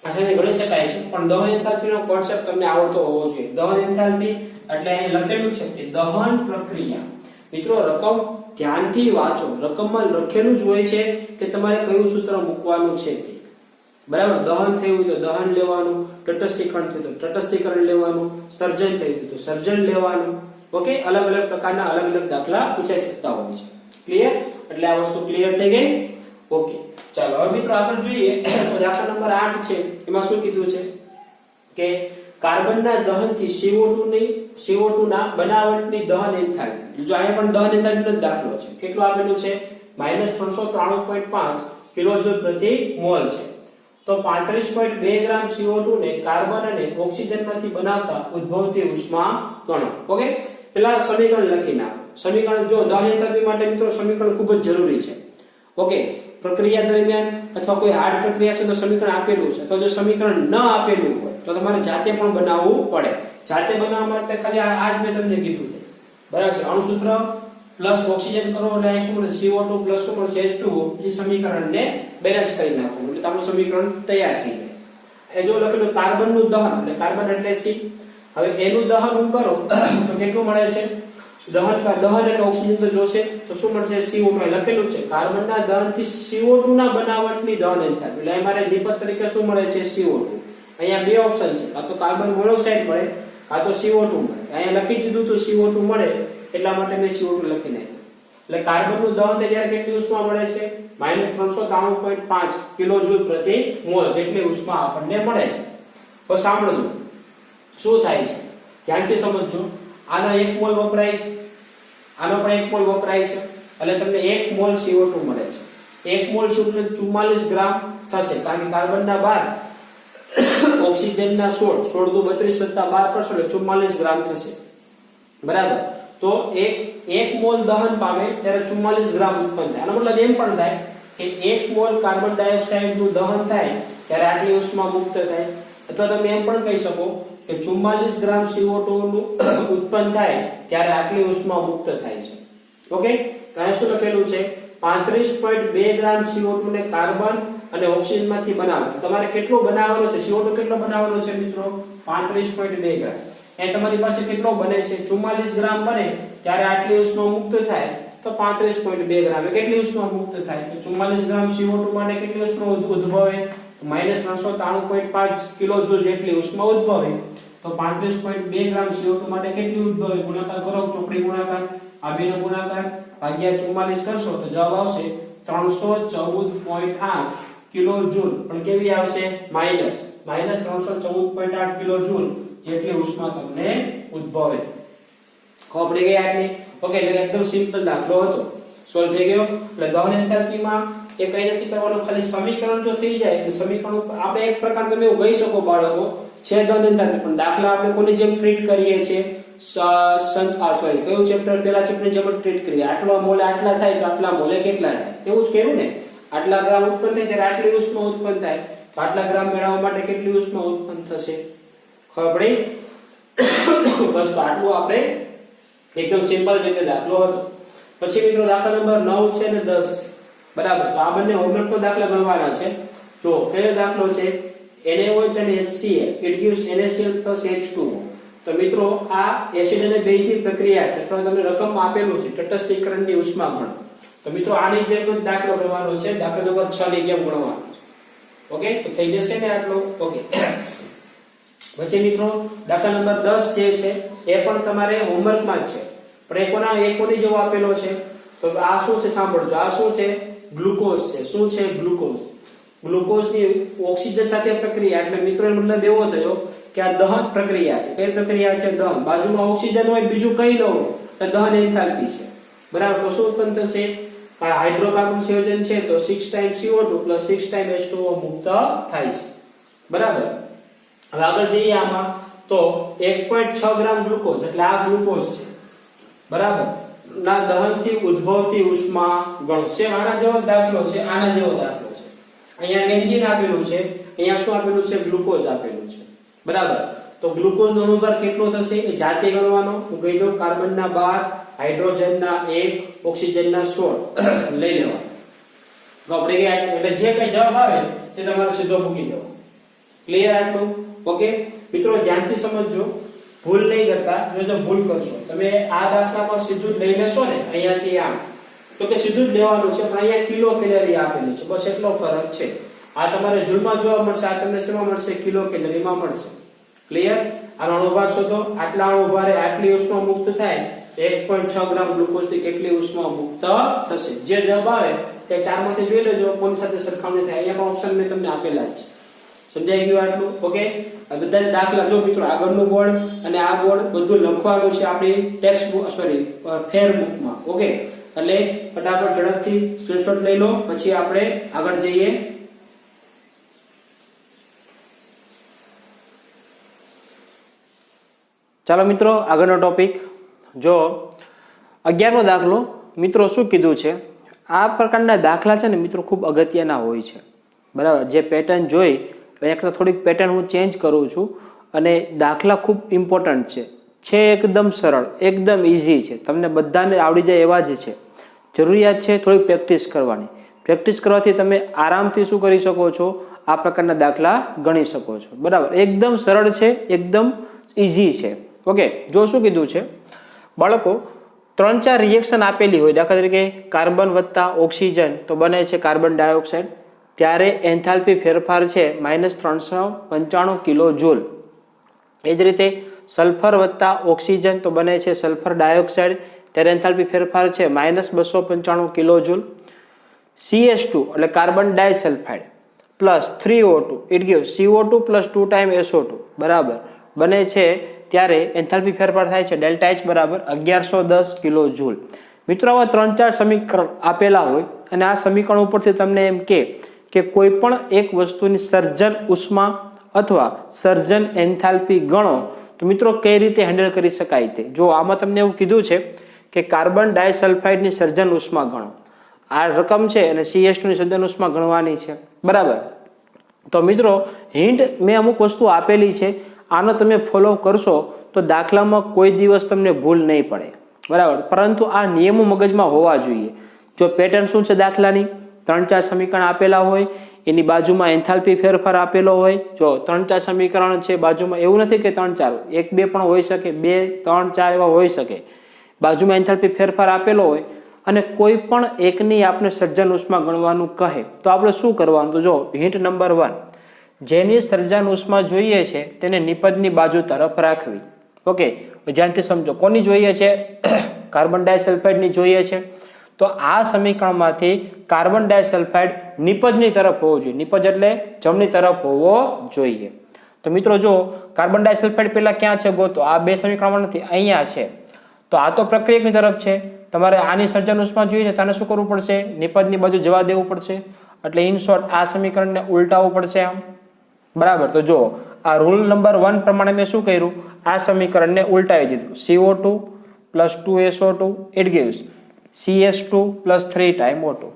આસાનીથી ગણી શકાય છે, પણ દહન એન્થાલ્પીનો કોન્સેપ્ટ તમને આવડતો હોવો જોઈએ. દહન એન્થાલ્પી એટલે અહીં લખેલું છે કે દહન પ્રક્રિયા. મિત્રો રકમ ધ્યાનથી વાંચો. રકમમાં લખેલું જ હોય છે કે તમારે કયું સૂત્ર મૂકવાનું છે તે, બરાબર? દહન થયું તો દહન લેવાનું, તટસ્થીકરણ થયું તો તટસ્થીકરણ લેવાનું, સર્જન થયું તો સર્જન લેવાનું. ઓકે, અલગ અલગ પ્રકારના અલગ અલગ દાખલા પૂછાઈ શકતા હોય છે. ક્લિયર? એટલે આ વસ્તુ ક્લિયર થઈ ગઈ. ઓકે, ચાલો હવે મિત્રો આગળ જોઈએ. તો દાખલા નંબર 8 છે, એમાં શું કીધું છે કે કાર્બનના દહનથી CO2 ના બનાવટની દહન એન્થાલ્પી. જો અહીંયા પણ દહન એન્થાલ્પીનો દાખલો છે. કેટલું આપેલું છે? -393.5 કિલોજૂલ પ્રતિ મોલ છે. તો 35.2 ગ્રામ CO2 ને કાર્બન અને ઓક્સિજનમાંથી બનાવતા ઉદ્ભવતી ઉષ્મા ગણો. ઓકે, પેલા સમીકરણ લખી નાખો. સમીકરણ જો દહન એન્થાલ્પી માટે મિત્રો સમીકરણ ખૂબ જ જરૂરી છે. ઓકે, પ્રક્રિયા દરમિયાન અથવા કોઈ હાર્ડ પ્રક્રિયા છે તો સમીકરણ આપેલું છે. તો જો સમીકરણ ન આપેલું હોય તો તમારે જાતે પણ બનાવવું પડે. જાતે બનાવવા માટે ખાલી આ જ મેં તમને કીધું છે, બરાબર છે? અણુસૂત્ર પ્લસ ઓક્સિજન કરો એટલે અહીં શું મળે? CO2 પ્લસ શું મળશે? H2O. જે સમીકરણને બેલેન્સ કરી નાખો એટલે આપણું સમીકરણ તૈયાર થઈ જાય. એ જો લખેલું કાર્બનનું દહન એટલે કાર્બન એટલે C. હવે એનું દહન હું કરો તો કેટલું મળે છે? દહન એટલે ઓક્સિજન તો જોશે, તો શું મળશે? CO2. લખેલું છે કાર્બનના દહનથી CO2 ના બનાવટની દહન એન્થાલ્પી. એટલે અમારે નિપજ તરીકે શું મળે છે? CO2. અહીંયા બે ઓપ્શન છે, કાં તો કાર્બન મોનોક્સાઇડ મળે કાં તો CO2 મળે. અહીંયા લખી દીધું તો CO2 મળે એટલા માટે મેં CO2 લખી નાખ્યું. એટલે કાર્બનનું દહન થાય ત્યારે કેટલી ઉષ્મા મળે છે -393.5 કિલોજૂલ પ્રતિ મોલ જેટલી ઉષ્મા આપણને મળે છે। તો સાંભળજો શું થાય છે ધ્યાનથી સમજજો। આનો 1 મોલ વપરાય છે, આનો પણ 1 મોલ વપરાય છે એટલે તમને 1 મોલ CO2 મળે છે। 1 મોલ શું એટલે 44 ગ્રામ થશે કારણ કે કાર્બનના 12 ઓક્સિજનના 16 16 દુ 32 વત્તા 12 કરશો એટલે 44 ગ્રામ થશે બરાબર। તો એક મોલ દહન પામે ત્યારે 44 ગ્રામ ઉત્પન્ન થાય। આનો મતલબ એમ પણ થાય કે 1 મોલ કાર્બન ડાયોક્સાઇડ નું દહન થાય ત્યારે આટલી ઉષ્મા મુક્ત થાય, અથવા તમે એમ પણ કહી શકો કે 44 ગ્રામ CO2 નું ઉત્પન્ન થાય ત્યારે આટલી ઉષ્મા મુક્ત થાય છે। ઓકે, કાંઈ શું લખેલું છે 35.2 ગ્રામ CO2 ને કાર્બન અને ઓક્સિજન માંથી બનાવો। તમારે કેટલો બનાવવાનો છે CO2 કેટલો બનાવવાનો છે મિત્રો 35.2 ગ્રામ। એ તમારી પાસે કેટલો બને છે 44 ગ્રામ બને ત્યારે આટલી ઉષ્મા મુક્ત થાય તો 35.2 ગ્રામ કેટલી ઉષ્મા મુક્ત થાય તો 44 ગ્રામ CO2 માટે કેટલી ઉષ્મા ઉદ્ભવે તો -393.5 કિલોજૂલ જેટલી ઉષ્મા ઉદ્ભવે। તો 35.2 ગ્રામ CO2 માટે કેટલી ઉદ્ભવે ગુણાકાર કરો ચોકડી ગુણાકાર આ બેનો ગુણાકાર ભાગ્યા 44 કરશો તો જવાબ આવશે 314.8 કિલોજૂલ, પણ કેવી આવશે -314.8 કિલોજૂલ જેટલી ઉષ્મા તમને ઉદ્ભવે। ખબર પડી ગઈ આટલી? ઓકે, એટલે એકદમ સિમ્પલ દાખલો હતો, સોલ્વ થઈ ગયો। એટલે દહન એન્થાલ્પીમાં એ કઈ નથી કરવાનું, ખાલી સમીકરણ જો થઈ જાય એટલે સમીકરણ આપણે એક પ્રકાર તમે એવું કહી શકો બાળકો છે દહન એન્થાલ્પી, પણ દાખલા આપણે કોની જેમ ટ્રીટ કરીએ છીએ કયું ચેપ્ટર પેલા ચેપ્ટરની જેમ ટ્રીટ કરીએ આટલો મોલે આટલા થાય તો આટલા મોલે કેટલા થાય એવું જ કર્યું ને। આટલા ગ્રામ ઉત્પન્ન થાય ત્યારે આટલી ઉષ્મા ઉત્પન્ન થાય તો આટલા ગ્રામ મેળવવા માટે કેટલી ઉષ્મા ઉત્પન્ન થશે ખબર પડી? બસ તો આટલું આપણે એકદમ સિમ્પલ રીતે દાખલો હતો। પછી મિત્રો દાખલા નંબર 9 છે ને 10 બરાબર, તો આ બંને હોમવર્કનો દાખલા ગણવાના છે। જો કયો દાખલો છે NaOH અને HCl it gives NaCl plus H2O। તો મિત્રો આ એસિડ અને બેઝની પ્રક્રિયા છે અથવા તમને રકમ આપેલું છે તટસ્થીકરણની ઉષ્મા ગણ। તો મિત્રો આની જેમ જ દાખલો ગણવાનો છે, દાખલા નંબર 6 ની જેમ ગણવાનો છે। ઓકે, તો થઈ જશે ને આટલું? ઓકે, પછી મિત્રો દાખલા નંબર 10 જે છે એ પણ તમારે હોમવર્કમાં જ છે, પણ કોની જેવો આપેલો છે તો આ શું છે સાંભળજો। આ શું છે ગ્લુકોઝ છે। શું છે ગ્લુકોઝ? ગ્લુકોઝની ઓક્સિજન સાથે પ્રક્રિયા એટલે મિત્રો એનો મતલબ એવો થયો કે આ દહન પ્રક્રિયા છે। કઈ પ્રક્રિયા છે? દહન। બાજુમાં ઓક્સિજન હોય બીજું કઈ ન હોય તો દહન એન્થાલ્પી છે બરાબર। તો શું ઉત્પન્ન થશે હાઇડ્રોકાર્બન સંયોજન છે તો 6 ટાઈમ CO2 6 ટાઈમ H2O મુક્ત થાય છે બરાબર। હવે આગળ જઈએ આમાં તો 1.6 ગ્રામ ગ્લુકોઝ એટલે આ ગ્લુકોઝ છે બરાબર ના દહનથી ઉદ્ભવતી ઉષ્મા ગણો છે। આના જેવો દાખલો છે, આના જેવો દાખલો છે। અહીંયા બેન્ઝીન આપેલું છે, અહીંયા શું આપેલું છે ગ્લુકોઝ આપેલું છે બરાબર। તો ગ્લુકોઝ નો અણુભાર કેટલો થશે એ જાતે ગણવાનો। હું કહી દઉં કાર્બનના 12 હાઇડ્રોજનના 1 ઓક્સિજનના 16 લઈ લેવા। તો આપણે એટલે જે કઈ જવાબ આવે તે તમારે સીધો મૂકી દેવો। ક્લિયર આટલું? ઓકે મિત્રો ધ્યાનથી સમજજો, ભૂલ નહીં કરતા। જો ભૂલ કરશો તમે આ દાખલામાં સીધું જ લઈ લેશો ને અહીંયાથી આમ તો કે સીધું જ લેવાનું છે, પણ અહીંયા કિલો કેલરી આપેલી છે બસ એટલો ફરક છે। આ તમારે જૂલમાં જોવા મળશે, આ તમને શેમાં મળશે કિલો કેલરીમાં મળશે। ક્લિયર? આનો અણુભાર શોધો, આટલા અણુભારે આટલી ઉષ્મા મુક્ત થાય 1.6 ગ્રામ ગ્લુકોઝ થી કેટલી ઉષ્મા મુક્ત થશે। જે જવાબ આવે તે 4 માંથી જોઈ લેજો કોની સાથે સરખામણી થાય। અહીંયા પણ ઓપ્શન મેં તમને આપેલા જ છે। સમજાઈ ગયું આટલું? ઓકે, આ બધા દાખલા જો મિત્રો આગળનું બોર્ડ અને આ બોર્ડ બધું લખવાનું છે આપણી ટેક્સ્ટ બુક ફેર બુકમાં। ઓકે, એટલે ફટાફટ ઝડપથી સ્ક્રીનશોટ લઈ લો પછી આપણે આગળ જઈએ। ચાલો મિત્રો આગળનો ટોપિક જો 11મો દાખલો। મિત્રો શું કીધું છે આ પ્રકારના દાખલા છે ને મિત્રો ખૂબ અગત્યના હોય છે બરાબર। જે પેટર્ન જોઈ એક થોડીક પેટર્ન હું ચેન્જ કરું છું અને દાખલા ખૂબ ઇમ્પોર્ટન્ટ છે એકદમ સરળ એકદમ ઇઝી છે, તમને બધાને આવડી જાય એવા જ છે। જરૂરિયાત છે થોડી પ્રેક્ટિસ કરવાની। પ્રેક્ટિસ કરવાથી તમે આરામથી શું કરી શકો છો આ પ્રકારના દાખલા ગણી શકો છો બરાબર। એકદમ સરળ છે, એકદમ ઇઝી છે। ઓકે, જો શું કીધું છે બાળકો 3-4 રિએક્શન આપેલી હોય, દાખલા તરીકે કાર્બન વત્તા ઓક્સિજન તો બને છે કાર્બન ડાયોક્સાઇડ, ત્યારે એન્થાલ્પી ફેરફાર છે -395 કિલો જૂલ। એ જ રીતે સલ્ફર વત્તા ઓક્સિજન તો બને છે સલ્ફર ડાયોક્સાઇડ, ત્યારે એન્થાલ્પી ફેરફાર છે -295 કિલો જૂલ. CH2 એટલે carbon disulphide plus 3O2 it give CO2 plus 2 time SO2 બરાબર બને છે ત્યારે એન્થાલ્પી ફેરફાર થાય છે ડેલ્ટા H બરાબર 1110 કિલો જૂલ. મિત્રો આવા 3-4 સમીકરણ આપેલા હોય અને આ સમીકરણ ઉપરથી તમને એમ કે કોઈ પણ એક વસ્તુની સર્જન ઉષ્મા અથવા સર્જન એન્થાલ્પી ગણો તો મિત્રો કઈ રીતે હેન્ડલ કરી શકાય તે જો આમાં તમને એવું કીધું છે કે કાર્બન ડાયસલ્ફાઇડની સર્જન ઉષ્મા ગણો. આ રકમ છે અને CH2 ની સર્જન ઉષ્મા ગણવાની છે બરાબર. તો મિત્રો હિન્ટ મેં અમુક વસ્તુ આપેલી છે, આનો તમે ફોલો કરશો તો દાખલામાં કોઈ દિવસ તમને ભૂલ નહીં પડે બરાબર. પરંતુ આ નિયમો મગજમાં હોવા જોઈએ. જો પેટર્ન શું છે દાખલાની 3-4 સમીકરણ આપેલા હોય, એની બાજુમાં એન્થાલ્પી ફેરફાર આપેલો હોય. જો 3-4 સમીકરણ છે બાજુમાં, એવું નથી કે 3-4, 1-2 પણ હોઈ શકે, 2-3-4 એવા હોઈ શકે. બાજુમાં એન્થાલ્પી ફેરફાર આપેલો હોય અને કોઈ પણ એકની આપણે સર્જન ઉષ્મા ગણવાનું કહે તો આપણે શું કરવાનું? તો જો હિન્ટ નંબર 1, જેની સર્જન ઉષ્મા જોઈએ છે તેને નિપજની બાજુ તરફ રાખવી. ઓકે, ધ્યાનથી સમજો. કોની જોઈએ છે? કાર્બન ડાયસલ્ફાઇડની જોઈએ છે. તો આ સમીકરણમાંથી કાર્બન ડાયસલ્ફાઇડ નિપજની તરફ હોવો જોઈએ. નિપજ એટલે જમણી તરફ હોવો જોઈએ. તો મિત્રો જો કાર્બન ડાયસલ્ફાઇડ પેલા ક્યાં છે ગોતો? આ બે સમીકરણમાં નથી, અહીંયા છે. તો આ તો પ્રક્રિયકની તરફ છે. તમારે આની સર્જન ઉષ્મા જોઈએ છે, તને શું કરવું પડશે? નિપજની બાજુ જવા દેવું પડશે. એટલે ઇન શોર્ટ આ સમીકરણને ઉલટાવવું પડશે આમ બરાબર. તો જો આ રૂલ નંબર 1 પ્રમાણે મેં શું કર્યું? આ સમીકરણને ઉલટાવી દીધું. CO2 plus 2SO2 it gives CH2 plus 3 time O2.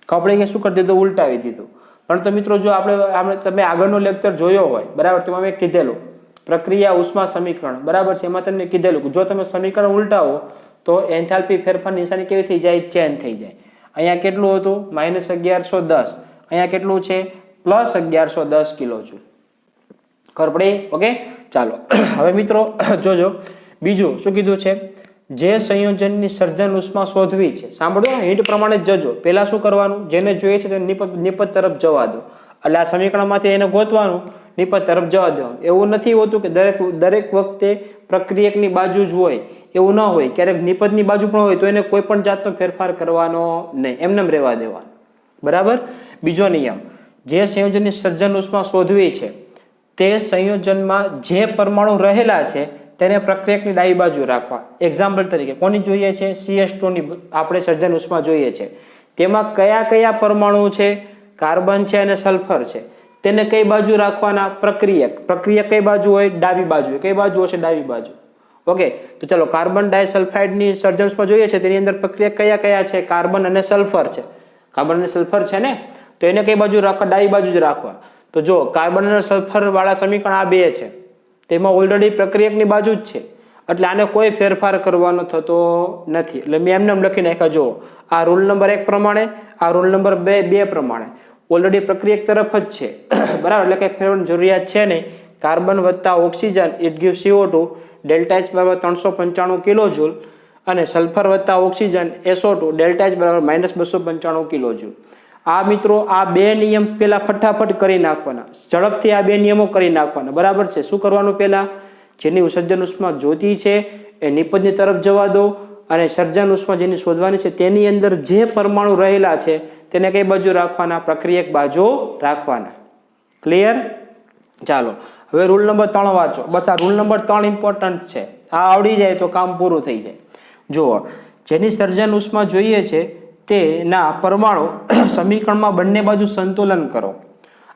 આપણે શું કરી દીધું? ઉલટાવી દીધું. પણ તો મિત્રો જો આપણે તમે આગળનો લેક્ચર જોયો હોય બરાબર, તેમાં મેં કીધેલું પ્રક્રિયા ઉષ્મા સમીકરણ બરાબર છે, એમાં તમને કીધેલું કે જો તમે સમીકરણ ઉલટાવો તો એન્થાલ્પી ફેરફાર નિશાની કેવી થઈ જાય? ચેન્જ થઈ જાય. અહીંયા કેટલું હતું? -1110. અહીંયા કેટલું છે? +1110 કિલો જૂલ. ખબર પડી? ઓકે, ચાલો હવે મિત્રો જોજો બીજું શું કીધું છે? જે સંયોજનની સર્જન ઉષ્મા શોધવી છે, સાંભળો હિન્ટ પ્રમાણે જજો. પહેલા શું કરવાનું? જેને જોઈએ છે તેને નિપજ તરફ જવા દો. એટલે આ સમીકરણમાંથી એને ગોતવાનું, નિપજ તરફ જવા દેવાનું. એવું નથી હોતું કે દરેક વખતે પ્રક્રિયકની બાજુ જ હોય, એવું ન હોય. ક્યારેક નિપજની બાજુ પણ હોય તો એને કોઈ પણ જાતનો ફેરફાર કરવાનો નહીં, એમને રહેવા દેવાનું બરાબર. બીજો નિયમ, જે સંયોજનની સર્જન ઉષ્મા શોધવી છે તે સંયોજનમાં જે પરમાણુ રહેલા છે તેને પ્રક્રિયકની ડાબી બાજુ રાખવા. એક્ઝામ્પલ તરીકે કોની જોઈએ છે? CH2 ની આપણે સર્જન ઉષ્મા જોઈએ છે. તેમાં કયા કયા પરમાણુ છે? કાર્બન છે અને સલ્ફર છે. તેને કઈ બાજુ રાખવાના? પ્રક્રિયક કઈ બાજુ હોય? ડાબી બાજુ. કઈ બાજુ હશે? ડાબી બાજુ. ઓકે, તો ચલો કાર્બન ડાયસલ્ફાઇડની સર્જન ઉષ્મા જોઈએ છે, તેની અંદર પ્રક્રિયક કયા કયા છે? કાર્બન અને સલ્ફર છે. કાર્બન અને સલ્ફર છે ને, તો એને કઈ બાજુ રાખવા? ડાબી બાજુ જ રાખવા. તો જો કાર્બન અને સલ્ફર વાળા સમીકરણ આ બે છે, તેમાં ઓલરેડી પ્રક્રિયકની બાજુ જ છે, એટલે આને કોઈ ફેરફાર કરવાનો થતો નથી. એટલે મેં એમને લખી નાખ્યા. જો આ રૂલ નંબર 1 પ્રમાણે, આ રૂલ નંબર 2 પ્રમાણે ઓલરેડી પ્રક્રિયક તરફ જ છે બરાબર. એટલે કઈ ફેરવાની જરૂરિયાત છે નહીં. કાર્બન વત્તા oxygen it give CO2 delta H બરાબર 395 કિલો જૂલ અને સલ્ફર વત્તા ઓક્સિજન SO2 ડેલ્ટા H બરાબર -295 કિલો જૂલ. આ મિત્રો આ બે નિયમ પેલા ફટાફટ કરી નાખવાના, ઝડપથી આ બે નિયમો કરી નાખવાના બરાબર છે. શું કરવાનું? પહેલા જેની સર્જન ઉષ્મા જોતી છે એ નિપજની તરફ જવા દો અને સર્જન ઉષ્મા જેની શોધવાની છે તેની અંદર જે પરમાણુ રહેલા છે તેને કઈ બાજુ રાખવાના? પ્રક્રિયક બાજુ રાખવાના. ક્લિયર? ચાલો હવે રૂલ નંબર 3 વાંચો. બસ આ રૂલ નંબર 3 ઇમ્પોર્ટન્ટ છે. આ આવડી જાય તો કામ પૂરું થઈ જાય. જુઓ, જેની સર્જન ઉષ્મા જોઈએ છે તેના પરમાણુ સમીકરણમાં બંને બાજુ સંતુલન કરો.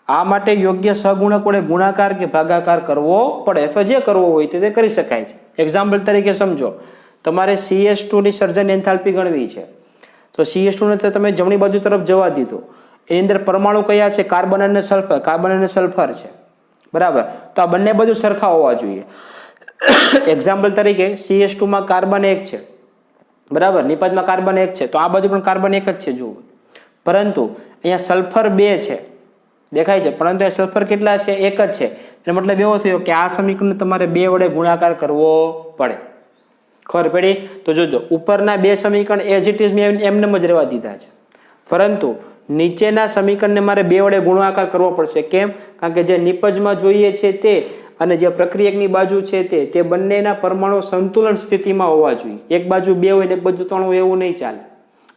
આ માટે યોગ્ય સહગુણક વડે ગુણાકાર કે ભાગાકાર કરવો પડે, અથવા જે કરવો હોય તે કરી શકાય છે. એક્ઝામ્પલ તરીકે સમજો, તમારે CH2 ની સર્જન એન્થાલ્પી ગણવી છે, તો CH2 ને તમે જમણી બાજુ તરફ જવા દીધું. એની અંદર પરમાણુ કયા છે? કાર્બન અને સલ્ફર. કાર્બન અને સલ્ફર છે બરાબર. તો આ બંને બાજુ સરખા હોવા જોઈએ. એક્ઝામ્પલ તરીકે CH2 માં કાર્બન 1 છે બરાબર, નિપજમાં કાર્બન 1 છે, તો આ બાજુ પણ કાર્બન 1 જ છે જુઓ. પરંતુ અહીંયા સલ્ફર 2 છે, દેખાય છે, પરંતુ એ સલ્ફર કેટલા છે? 1 જ છે. એટલે મતલબ એવો થયો કે આ સમીકરણ તમારે 2 વડે ગુણાકાર કરવો પડે. ખબર પડી? તો જોજો, ઉપરના 2 સમીકરણ એઝ ઇટ ઇઝ મેં એમને જ રહેવા દીધા છે, પરંતુ નીચેના સમીકરણને મારે 2 વડે ગુણાકાર કરવો પડશે. કેમ? કારણ કે જે નિપજમાં જોઈએ છે તે અને જે પ્રક્રિયકની બાજુ છે તે બંનેના પરમાણુ સંતુલન સ્થિતિમાં હોવા જોઈએ. એક બાજુ 2 હોય ને એક બાજુ 3 હોય એવું નહીં ચાલે.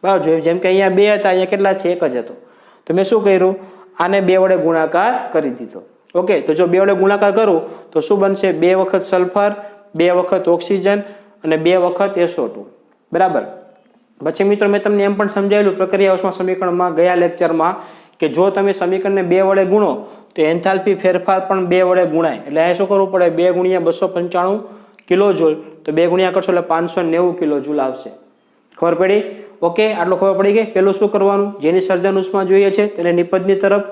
બરાબર, જેમ કે અહીંયા 2 હતા, અહીંયા કેટલા છે? 1 જ હતો. તો મેં શું કર્યું? આને 2 વડે ગુણાકાર કરી દીધો. ઓકે, તો જો 2 વડે ગુણાકાર કરું તો શું બનશે? 2 વખત સલ્ફર, 2 વખત ઓક્સિજન અને 2 વખત SO2. બરાબર. પછી મિત્રો મેં તમને એમ પણ સમજાવેલું પ્રક્રિયા ઉષ્મા સમીકરણમાં ગયા લેક્ચરમાં કે જો તમે સમીકરણને 2 વડે ગુણો તો એન્થાલ્પી ફેરફાર પણ 2 વડે ગુણાય. એટલે અહીં શું કરવું પડે? 2 ગુણ્યા 295 કિલોજૂલ, તો 2 ગુણ્યા કરશો એટલે 590 કિલોજૂલ આવશે. ખબર પડી? ઓકે, આટલું ખબર પડી ગઈ. પેલું શું કરવાનું? જેની સર્જન ઉષ્મા જોઈએ છે તેને નિપજની તરફ,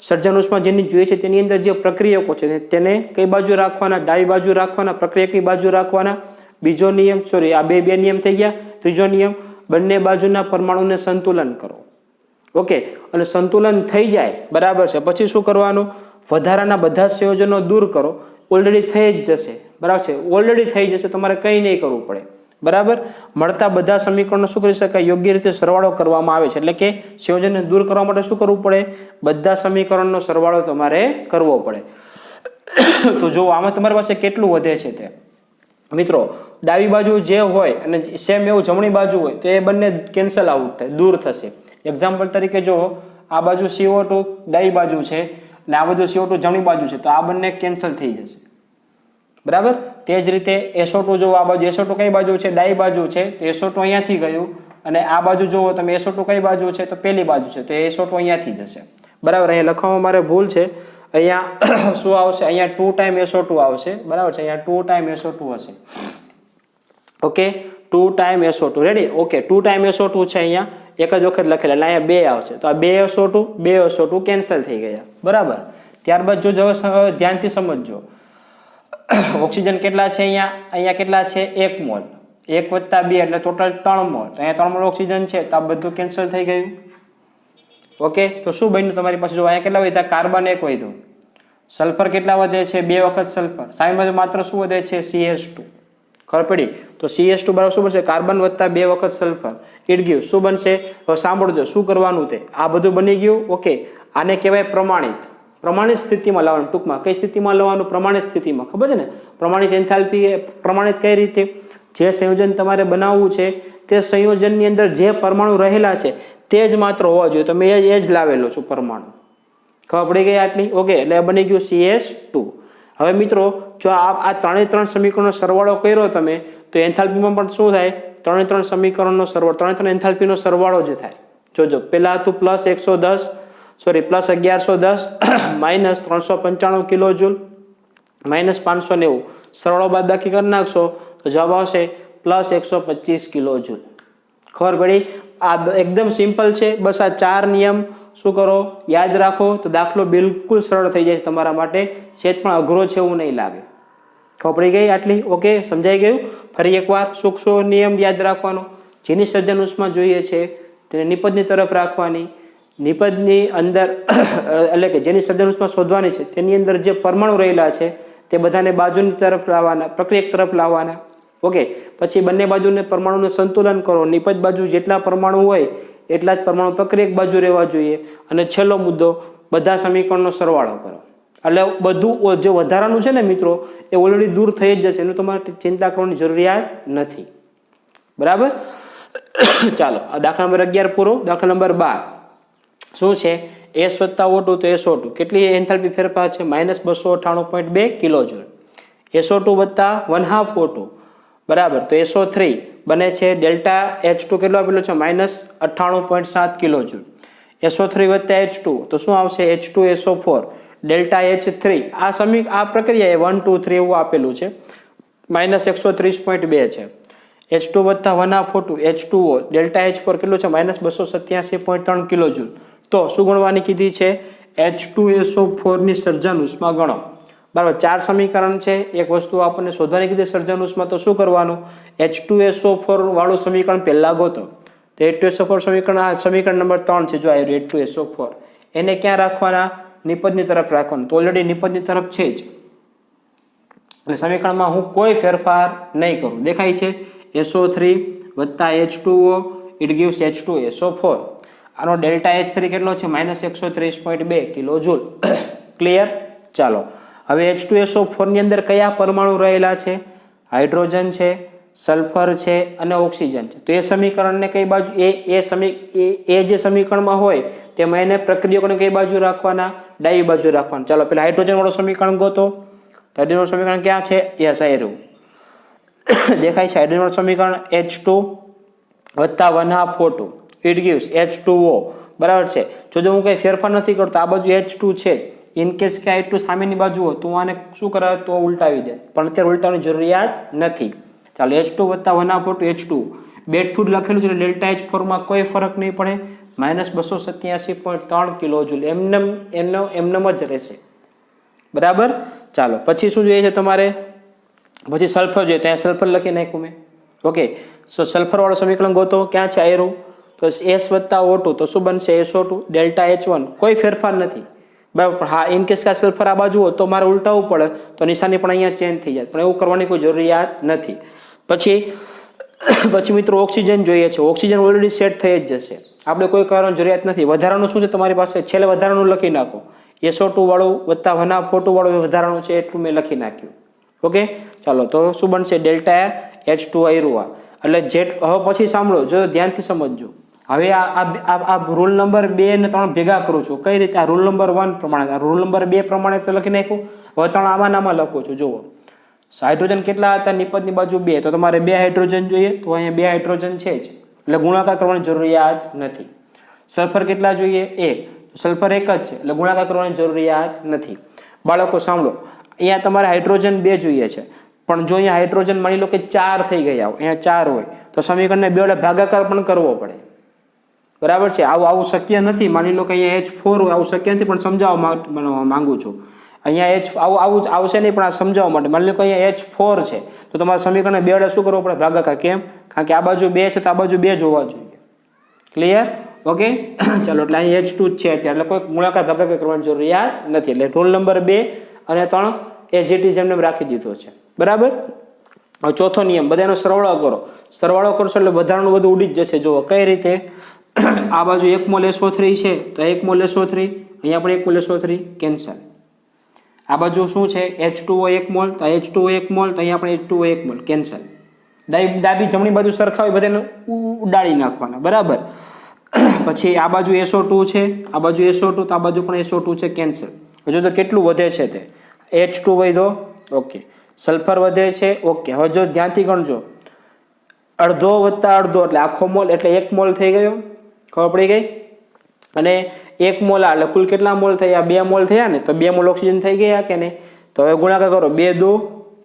સર્જન ઉષ્મા જેની જોઈએ છે તેની અંદર જે પ્રક્રિયકો છે તેને કઈ બાજુ રાખવાના? ડાબી બાજુ રાખવાના, પ્રક્રિયકની બાજુ રાખવાના. બીજો નિયમ, સોરી, આ બે નિયમ થઈ ગયા. ત્રીજો નિયમ, બંને બાજુના પરમાણુને સંતુલન કરો. ઓકે, અને સંતુલન થઈ જાય, બરાબર છે, પછી શું કરવાનું? વધારાના બધા સંયોજનો દૂર કરો. ઓલરેડી થઈ જ જશે, બરાબર છે, ઓલરેડી થઈ જશે, તમારે કંઈ નહીં કરવું પડે. બરાબર. મળતા બધા સમીકરણો શું કરી શકાય? યોગ્ય રીતે સરવાળો કરવામાં આવે છે. એટલે કે સંયોજનને દૂર કરવા માટે શું કરવું પડે? બધા સમીકરણનો સરવાળો તમારે કરવો પડે. તો જો આમાં તમારી પાસે કેટલું વધે છે તે મિત્રો, ડાબી બાજુ જે હોય અને સેમ એવું જમણી બાજુ હોય તો એ બંને કેન્સલ આઉટ થાય, દૂર થશે. એક્ઝામ્પલ તરીકે જો આ બાજુ CO2 ડાબી બાજુ છે અને આ બાજુ CO2 જમણી બાજુ છે તો આ બંને કેન્સલ થઈ જશે. બરાબર. તે જ રીતે SO2 જો આ બાજુ, SO2 કઈ બાજુ છે? ડાબી બાજુ છે, તો SO2 અહીંયાથી ગયું. અને આ બાજુ જુઓ તમે, SO2 કઈ બાજુ છે? તો પેલી બાજુ છે, તો SO2 અહીંયાથી જશે. બરાબર. અહીંયા લખવામાં મારે ભૂલ છે. અહીંયા શું આવશે? અહીંયા 2 ટાઈમ SO2 આવશે. બરાબર છે, અહીંયા 2 ટાઈમ SO2 હશે. Okay, 2 time SO2. Ready? Okay, 2 time SO2 છે અહીંયા, એક જ વખત લખેલા, એટલે અહીંયા 2 આવશે. તો આ 2 SO2 કેન્સલ થઈ ગયા. બરાબર. ત્યારબાદ જો ધ્યાનથી સમજજો, ઓક્સિજન કેટલા છે અહીંયા? અહીંયા કેટલા છે? 1 મોલ. 1 + 2 એટલે ટોટલ 3 મોલ. તો અહીંયા 3 મોલ ઓક્સિજન છે, તો આ બધું કેન્સલ થઈ ગયું. ઓકે, તો શું બન્યું તમારી પાસે? જો અહીંયા કેટલા વધ્યા? કાર્બન 1 વધ્યું. સલ્ફર કેટલા વધે છે? 2 વખત સલ્ફર. સાઈડમાં માત્ર શું વધે છે? CH2. ખબર પડી? તો CH2 બરાબર શું બનશે? કાર્બન વત્તા 2 વખત સલ્ફર. ઇટ ગયું શું બનશે? હવે સાંભળજો શું કરવાનું તે. આ બધું બની ગયું. ઓકે, આને કહેવાય પ્રમાણિત. પ્રમાણિત સ્થિતિમાં લાવવાનું. ટૂંકમાં કઈ સ્થિતિમાં લાવવાનું? પ્રમાણિત સ્થિતિમાં. ખબર છે ને? પ્રમાણિત એન્થાલ્પી પ્રમાણિત કઈ રીતે? જે સંયોજન તમારે બનાવવું છે તે સંયોજનની અંદર જે પરમાણુ રહેલા છે તે જ માત્ર હોવા જોઈએ. તો મેં એ જ લાવેલો છું પરમાણુ. ખબર પડી ગઈ આટલી? ઓકે, એટલે બની ગયું CH2. હવે મિત્રો જો આ 3 સમીકરણનો સરવાળો કર્યો તમે તો એન્થાલ્પીમાં પણ શું થાય? 3 સમીકરણનો સરવાળો, 3 એન્થાલ્પીનો સરવાળો જ થાય. જોજો, પેલા હતું +1110 -395 કિલોજૂલ -590. સરવાળો બાદબાકી કરી નાખશો તો જવાબ આવશે +125 કિલોજૂલ. ખબર પડી? આ એકદમ સિમ્પલ છે. બસ આ 4 નિયમ શું કરો? યાદ રાખો તો દાખલો બિલકુલ સરળ થઈ જાય તમારા માટે. સેજ પણ અઘરો છે એવું નહીં લાગે. ખબર પડી ગઈ આટલી? ઓકે, સમજાઈ ગયું? ફરી એકવાર શું નિયમ યાદ રાખવાનો? જેની સર્જન ઉષ્મા જોઈએ છે તેને નિપજની તરફ રાખવાની. નિપજની અંદર એટલે કે જેની સર્જન ઉષ્મા શોધવાની છે તેની અંદર જે પરમાણુ રહેલા છે તે બધાને બાજુની તરફ લાવવાના, પ્રક્રિયક તરફ લાવવાના. ઓકે, પછી બંને બાજુને પરમાણુને સંતુલન કરો. નિપજ બાજુ જેટલા પરમાણુ હોય એટલા જ પરમાણુ પ્રક્રિયક બાજુ રહેવા જોઈએ. અને છેલ્લો મુદ્દો, બધા સમીકરણનો સરવાળો કરો. એટલે બધું જે વધારાનું છે ને મિત્રો એ ઓલરેડી દૂર થઈ જ જશે. એનું તમારે ચિંતા કરવાની જરૂરિયાત નથી. બરાબર. ચાલો, આ દાખલા નંબર 11 પૂરો. દાખલા નંબર 12 શું છે? S + O2 તો SO2 કેટલી એન્થાલ્પી ફેરફાર છે? -298.2 કિલોજૂલ. SO2 + 1/2 O2 બરાબર, તો SO3 બને છે ΔH2 કેટલો આપેલો છે? -98.7 કિલોજૂલ. SO3 + H2 તો શું આવશે? H2SO4 ΔH3. આ પ્રક્રિયા એ 1 2 3 એવું આપેલું છે. -130.2 છે. H2 + 1/2 O2 H2O ΔH4 કેટલું છે? -287.3 કિલોજૂલ. તો શું ગણવાની કીધી છે? H2SO4 ની સર્જન ઉષ્મા ગણો. બરાબર. 4 સમીકરણ છે. એક વસ્તુ આપણને શોધવાની કીધી સર્જન ઉષ્મા, તો શું કરવાનું? H2SO4 વાળું સમીકરણ પહેલા ગોતો. તો H2SO4 સમીકરણ, આ સમીકરણ નંબર 3 છે. જો આ H2SO4 એને ક્યાં રાખવાના? નિપજની તરફ રાખવાનું. તો ઓલરેડી નિપજની તરફ છે જ. એટલે સમીકરણમાં હું કોઈ ફેરફાર નહીં કરું. દેખાય છે? SO3 + H2O it gives H2SO4. આનો ΔH3 કેટલો છે? -130.2 કિલોજૂલ. ક્લિયર? ચાલો, હવે H2SO4 ની અંદર કયા પરમાણુ રહેલા છે? હાઇડ્રોજન છે, સલ્ફર છે અને ઓક્સિજન છે. તો એ સમીકરણને કઈ બાજુ એ જે સમીકરણમાં હોય તેમાં એને પ્રક્રિયકોને કઈ બાજુ રાખવાના? ડાબી બાજુ રાખવાના. ચાલો પેલા હાઇડ્રોજન વાળું સમીકરણ ગોતો. હાઇડ્રોજન વાળું સમીકરણ ક્યાં છે? યસ, આ રહ્યું. દેખાય છે હાઇડ્રોજન વાળું સમીકરણ H2 વત્તા 1/2 O2 ઇટ ગીવ્સ H2O. બરાબર છે. જો હું કઈ ફેરફાર નથી કરતો, આ બાજુ H2 છે, ઇન કેસ કે H2 સામેની બાજુ હોય તો આને શું કરે? તો ઉલટાવી દે, પણ અત્યારે ઉલટાવવાની જરૂરિયાત નથી. ચાલો H2 વત્તા 1/2 O2 H2 બેઠું લખેલું છે, ડેલ્ટા H ફોર્મમાં કોઈ ફરક નહીં પડે. -287.3 કિલોજૂલ એમનેમ જ રહેશે. બરાબર. ચાલો પછી શું જોઈએ છે તમારે? પછી સલ્ફર જોઈએ. ત્યાં સલ્ફર લખી નાખ્યું મેં. ઓકે, સો સલ્ફર વાળું સમીકરણ ગોતો. ક્યાં છે? આયરું. તો S વત્તા O2 તો શું બનશે? SO2 ડેલ્ટા H1 કોઈ ફેરફાર નથી. બરાબર. હા, ઇન કેસ કે સલ્ફર આ બાજુ હોય તો મારે ઉલટાવવું પડે, તો નિશાની પણ અહીંયા ચેન્જ થઈ જાય, પણ એવું કરવાની કોઈ જરૂરિયાત નથી. પછી મિત્રો ઓક્સિજન જોઈએ છે. ઓક્સિજન ઓલરેડી સેટ થઈ જ જશે, આપણે કોઈ કરવાની જરૂરિયાત નથી. વધારાનું શું છે તમારી પાસે? છેલ્લે વધારાનું લખી નાખો. SO2 વાળું વત્તા 1/2 O2 વાળું વધારાનું છે એટલું મેં લખી નાખ્યું. ઓકે, ચાલો તો શું બનશે? Delta H2 આયરું. એટલે હવે પછી સાંભળો, જો ધ્યાનથી સમજજો. હવે આ રૂલ નંબર 2 અને 3 ભેગા કરું છું. કઈ રીતે? આ રૂલ નંબર 1 પ્રમાણે, રૂલ નંબર 2 પ્રમાણે તો લખી નાખ્યું. હવે 3 આમાં લખું છું. જુઓ, હાઇડ્રોજન કેટલા હતા? નિપજની બાજુ 2, તો તમારે 2 હાઇડ્રોજન જોઈએ, તો અહીંયા 2 હાઇડ્રોજન છે જ, એટલે ગુણાકાર કરવાની જરૂરિયાત નથી. સલ્ફર કેટલા જોઈએ? 1, સલ્ફર 1 જ છે, એટલે ગુણાકાર કરવાની જરૂરિયાત નથી. બાળકો સાંભળો, અહીંયા તમારે હાઇડ્રોજન 2 જોઈએ છે, પણ જો અહીંયા હાઇડ્રોજન માની લો કે 4 થઈ ગયા, અહીંયા 4 હોય તો સમીકરણને 2 વડે ભાગાકાર પણ કરવો પડે. બરાબર છે. આવું શક્ય નથી. માની લો કે અહીંયા H4 હોય, આવું શક્ય નથી, પણ સમજાવવા માંગુ છું. અહીંયા આવું આવશે નહીં, પણ આ સમજાવવા માટે. માની લો કે અહીંયા H4 છે, તો તમારે સમીકરણને 2 વડે શું કરવું પડે? ભાગાકાર. કેમ? કારણ કે આ બાજુ 2 છે તો આ બાજુ 2 જોવા જોઈએ. ક્લિયર? ઓકે, ચાલો. એટલે અહીં H2 જ છે અત્યારે, એટલે કોઈ ગુણાકાર ભાગાકાર કરવાની જરૂરિયાત નથી. એટલે રૂલ નંબર 2 અને 3 એઝ ઇટ ઇઝ એમને રાખી દીધો છે. બરાબર. હવે ચોથો નિયમ, બધાનો સરવાળો કરો. સરવાળો કરશો એટલે વધારાનું બધું ઉડી જ જશે. જુઓ કઈ રીતે. આ બાજુ 1 મોલ SO3 છે, તો 1 મોલ SO3, અહીંયા પણ 1 મોલ SO3 કેન્સલ. આ બાજુ શું છે? H2O 1 મોલ, તો H2O 1 મોલ, તો અહીંયા પણ H2O 1 મોલ કેન્સલ. ડાબી જમણી બાજુ સરખા હોય, બધાને ઉડાડી નાખવાના. બરાબર. પછી આ બાજુ SO2 છે, આ બાજુ SO2, તો આ બાજુ પણ SO2 છે, કેન્સલ. હજુ તો કેટલું વધે છે તે? H2 વધ્યો. ઓકે, સલ્ફર વધે છે. ઓકે, હવે જો ધ્યાનથી ગણજો, અડધો વત્તા અડધો એટલે આખો મોલ, એટલે 1 મોલ થઈ ગયો. ખબર પડી ગઈ? અને 1 મોલ એટલે કુલ કેટલા મોલ થયા? 2 મોલ થયા ને, તો 2 મોલ ઓક્સિજન થઈ ગયા કે નહીં? તો હવે ગુણાકાર કરો. 2 2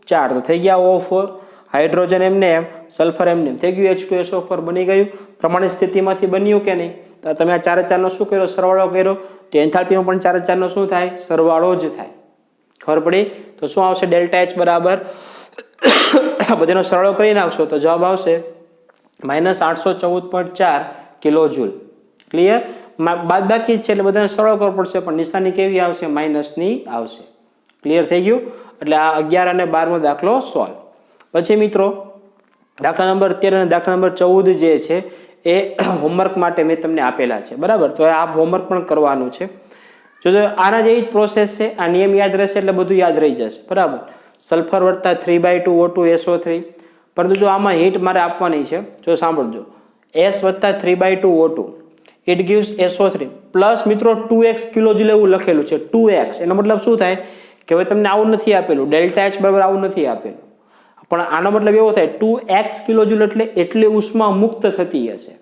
4, તો થઈ ગયા O4. હાઇડ્રોજન એમને એમ, સલ્ફર એમને એમ થઈ ગયું. H2SO4 બની ગયું. પ્રમાણિત સ્થિતિમાંથી બન્યું કે નહીં? તો તમે આ 4 4 નો શું કર્યો? સરવાળો કર્યો. તો એન્થાલ્પીમાં પણ 4 4 નો શું થાય? સરવાળો જ થાય. ખબર પડી? તો શું આવશે? ડેલ્ટા H બરાબર, બધાનો સરવાળો કરી નાખશો તો જવાબ આવશે -814.4 કિલોજૂલ. ક્લિયર? બાદ બાકી છે એટલે બધાને સરવાળો કરવો પડશે, પણ નિશાની કેવી આવશે? માઇનસની આવશે. ક્લિયર થઈ ગયું? એટલે આ 11 અને 12મો દાખલો સોલ્વ. પછી મિત્રો દાખલા નંબર 13 અને દાખલા નંબર 14 જે છે એ હોમવર્ક માટે મેં તમને આપેલા છે. બરાબર. તો આ હોમવર્ક પણ કરવાનું છે. જો આના જેવી જ પ્રોસેસ છે. આ નિયમ યાદ રહેશે એટલે બધું યાદ રહી જશે. બરાબર. સલ્ફર વત્તા 3/2 O2 SO3. પરંતુ જો આમાં હીટ મારે આપવાની છે, જો સાંભળજો, S વત્તા 3/2 O2 it gives SO3 plus મિત્રો 2x કિલોજૂલ એવું લખેલું છે. 2x એનો મતલબ શું થાય કે હવે તમને આવું નથી આપેલું, ડેલ્ટા H બરાબર આવું નથી આપેલું, પણ આનો મતલબ એવો થાય 2x કિલોજૂલ એટલે એટલી ઉષ્મા મુક્ત થતી હશે.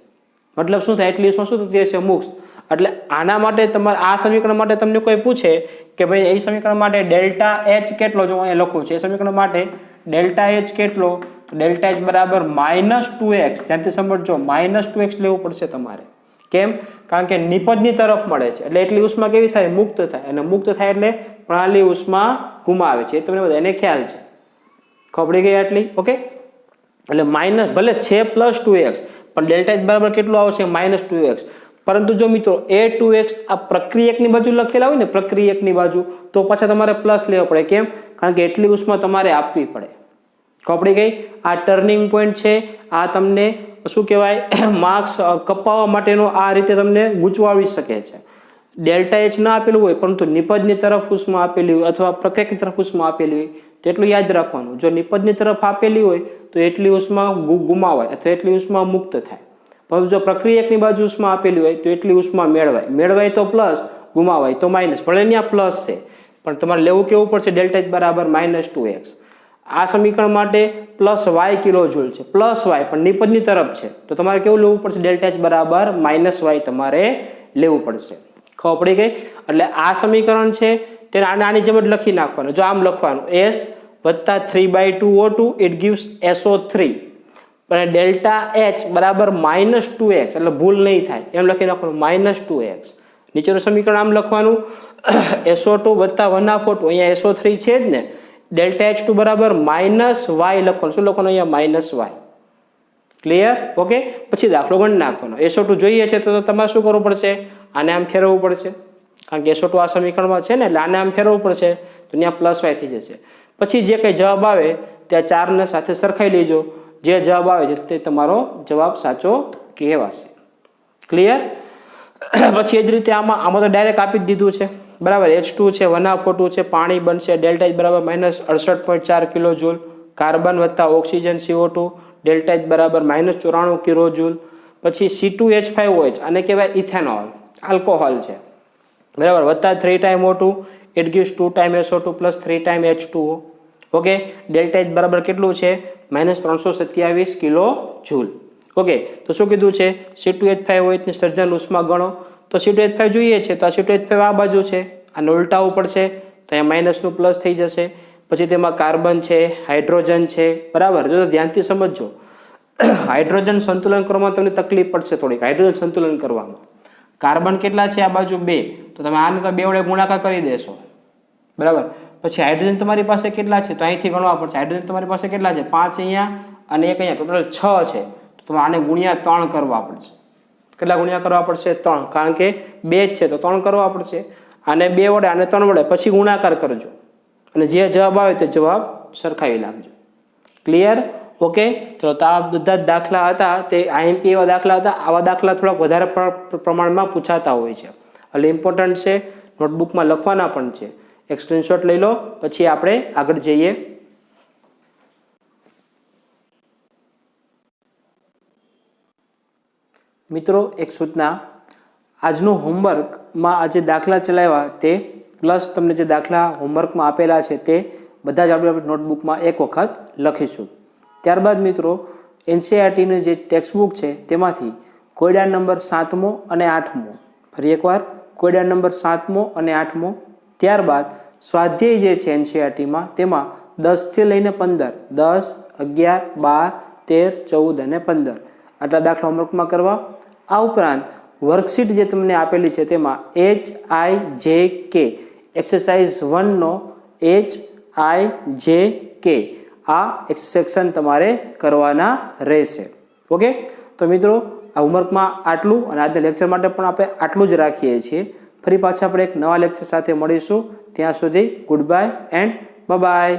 મતલબ શું થાય? એટલી ઉષ્મા શું થતી હશે? મુક્ત. એટલે આના માટે તમારે આ સમીકરણ માટે તમને કોઈ પૂછે કે ભાઈ એ સમીકરણ માટે ડેલ્ટા H કેટલો, જો અહીંયા લખું છું એ સમીકરણ માટે ડેલ્ટા H કેટલો, ડેલ્ટા H બરાબર -2x. ત્યાંથી સમજો, -2x લેવું પડશે તમારે. કેમ? કારણ કે નિપજની તરફ મળે છે, એટલે એટલી ઉષ્મા કેવી થાય? મુક્ત થાય. અને મુક્ત થાય એટલે પ્રણાલી ઉષ્મા ગુમાવે છે. એ તમને બધા એને ખ્યાલ છે. ખબડી ગઈ આટલી? ઓકે. એટલે માઇનસ ભલે છે +2x, પણ ડેલ્ટા H બરાબર કેટલું આવશે? -2x. પરંતુ જો મિત્રો A2x આ પ્રક્રિયકની બાજુ લખેલા હોય ને, પ્રક્રિયકની બાજુ, તો પાછા તમારે પ્લસ લેવો પડે. કેમ? કારણ કે એટલી ઉષ્મા તમારે આપવી પડે. ખબડી ગઈ? આ ટર્નિંગ પોઈન્ટ છે. આ તમને શું કહેવાય? માર્ક્સ કપાવવા માટેનો આ રીતે તમને ગૂંચવાવી શકે છે. ડેલ્ટા એચ ના આપેલું હોય પરંતુ નિપજની તરફ ઉષ્મા આપેલી હોય અથવા પ્રક્રિયકની તરફ ઉષ્મા આપેલી હોય તો એટલું યાદ રાખવાનું. જો નિપજની તરફ આપેલી હોય તો એટલી ઉષ્મા ગુમાવાય અથવા એટલી ઉષ્મા મુક્ત થાય, પરંતુ જો પ્રક્રિયકની બાજુ ઉષ્મા આપેલી હોય તો એટલી ઉષ્મા મેળવાય તો પ્લસ, ગુમાવાય તો માઇનસ. ભલે ત્યાં પ્લસ છે પણ તમારે લેવું કેવું પડશે, ડેલ્ટા એચ બરાબર -2x. આ સમીકરણ માટે પ્લસ વાય કિલો જૂલ છે, પ્લસ વાય પણ નિપજની તરફ છે તો તમારે કેવું લેવું પડશે, ડેલ્ટા એચ બરાબર -y તમારે લેવું પડશે. ખબર પડી ગઈ? એટલે આ સમીકરણ છે તેને આની જેમ જ લખી નાખવાનું. જો આમ લખવાનું S વત્તા 3/2O2 ઇટ ગીવ્સ SO3 અને ડેલ્ટા એચ બરાબર -2x, એટલે ભૂલ નહીં થાય એમ લખી નાખવાનું -2x. નીચેનું સમીકરણ આમ લખવાનું SO2 વત્તા 1/2O2, અહીંયા SO3 છે જ ને, ડેલ્ટા H2 બરાબર -y લખવાનું. શું લખવાનું? અહીંયા -y. ક્લિયર? ઓકે. પછી દાખલો ગણી નાખવાનો. SO2 જોઈએ છે તો તમારે શું કરવું પડશે, આને આમ ફેરવવું પડશે, કારણ કે SO2 આ સમીકરણમાં છે ને, એટલે આને આમ ફેરવવું પડશે તો ત્યાં +y થઈ જશે. પછી જે કંઈ જવાબ આવે ત્યાં 4 ને સાથે સરખાઈ લેજો, જે જવાબ આવે છે તે તમારો જવાબ સાચો કહેવાશે. ક્લિયર? પછી એ જ રીતે આમાં તો ડાયરેક્ટ આપી જ દીધું છે, બરાબર. H2 છે, 1/2O2 છે, પાણી બનશે, ડેલ્ટા એચ બરાબર -68.4 કિલો જૂલ. કાર્બન વત્તા ઓક્સિજન CO2, ડેલ્ટા એચ બરાબર -94 કિલો જૂલ. પછી C2H5OH, આને કહેવાય ઇથેનોલ, આલ્કોહોલ છે, બરાબર, વત્તા 3 time O2 it gives 2 time SO2 plus 3 time H2O. Okay. Delta H બરાબર કેટલું છે, -327 કિલો જૂલ. ઓકે. તો શું કીધું છે, C2H5OH ની સર્જન ઉષ્મા ગણો. તો C2H5 જોઈએ છે તો આ C2H5 આ બાજુ છે, આને ઉલટાવવું પડશે તો અહીંયા માઇનસનું પ્લસ થઈ જશે. પછી તેમાં કાર્બન છે, હાઇડ્રોજન છે, બરાબર. જો ધ્યાનથી સમજજો, હાઇડ્રોજન સંતુલન કરવામાં તમને તકલીફ પડશે થોડીક, હાઇડ્રોજન સંતુલન કરવામાં. કાર્બન કેટલા છે આ બાજુ 2, તો તમે આને તો 2 વડે ગુણાકાર કરી દેશો, બરાબર. પછી હાઇડ્રોજન તમારી પાસે કેટલા છે તો અહીંથી ગણવા પડશે. હાઇડ્રોજન તમારી પાસે કેટલા છે, 5 અહીંયા અને 1 અહીંયા, ટોટલ 6 છે. તો તમે આને ગુણ્યા 3 કરવા પડશે. કેટલા ગુણ્યા કરવા પડશે, 3, કારણ કે 2 જ છે તો 3 કરવા પડશે. આને 2 વડે આને 3 વડે પછી ગુણાકાર કરજો અને જે જવાબ આવે તે જવાબ સરખાવી લાગજો. ક્લિયર? ઓકે. તો આ બધા જ દાખલા હતા તે IMP એવા દાખલા હતા. આવા દાખલા થોડાક વધારે પ્રમાણમાં પૂછાતા હોય છે, એટલે ઇમ્પોર્ટન્ટ છે, નોટબુકમાં લખવાના પણ છે. એક સ્ક્રીનશોટ લઈ લો, પછી આપણે આગળ જઈએ. મિત્રો, એક સૂચના, આજનું હોમવર્કમાં આજે દાખલા ચલાવ્યા તે પ્લસ તમને જે દાખલા હોમવર્કમાં આપેલા છે તે બધા જ આપણે નોટબુકમાં એક વખત લખીશું. ત્યારબાદ મિત્રો NCERTની જે ટેક્સ્ટબુક છે તેમાંથી કોયડા નંબર 7મો અને 8મો, ફરી એકવાર કોયડા નંબર 7મો અને 8મો, ત્યારબાદ સ્વાધ્યાય જે છે NCERTમાં તેમાં 10 થી લઈને 15, 10, 11, 12, 13, 14 અને 15 આટલા દાખલા હોમવર્કમાં કરવા. આ ઉપરાંત વર્કશીટ જે તમને આપેલી છે તેમાં HIJK એક્સરસાઇઝ 1નો HIJK આ સેક્શન તમારે કરવાના રહેશે. ઓકે. તો મિત્રો, આ હોમવર્કમાં આટલું અને આજના લેક્ચર માટે પણ આપણે આટલું જ રાખીએ છીએ. ફરી પાછા આપણે એક નવા લેક્ચર સાથે મળીશું. ત્યાં સુધી ગુડ બાય એન્ડ બાય.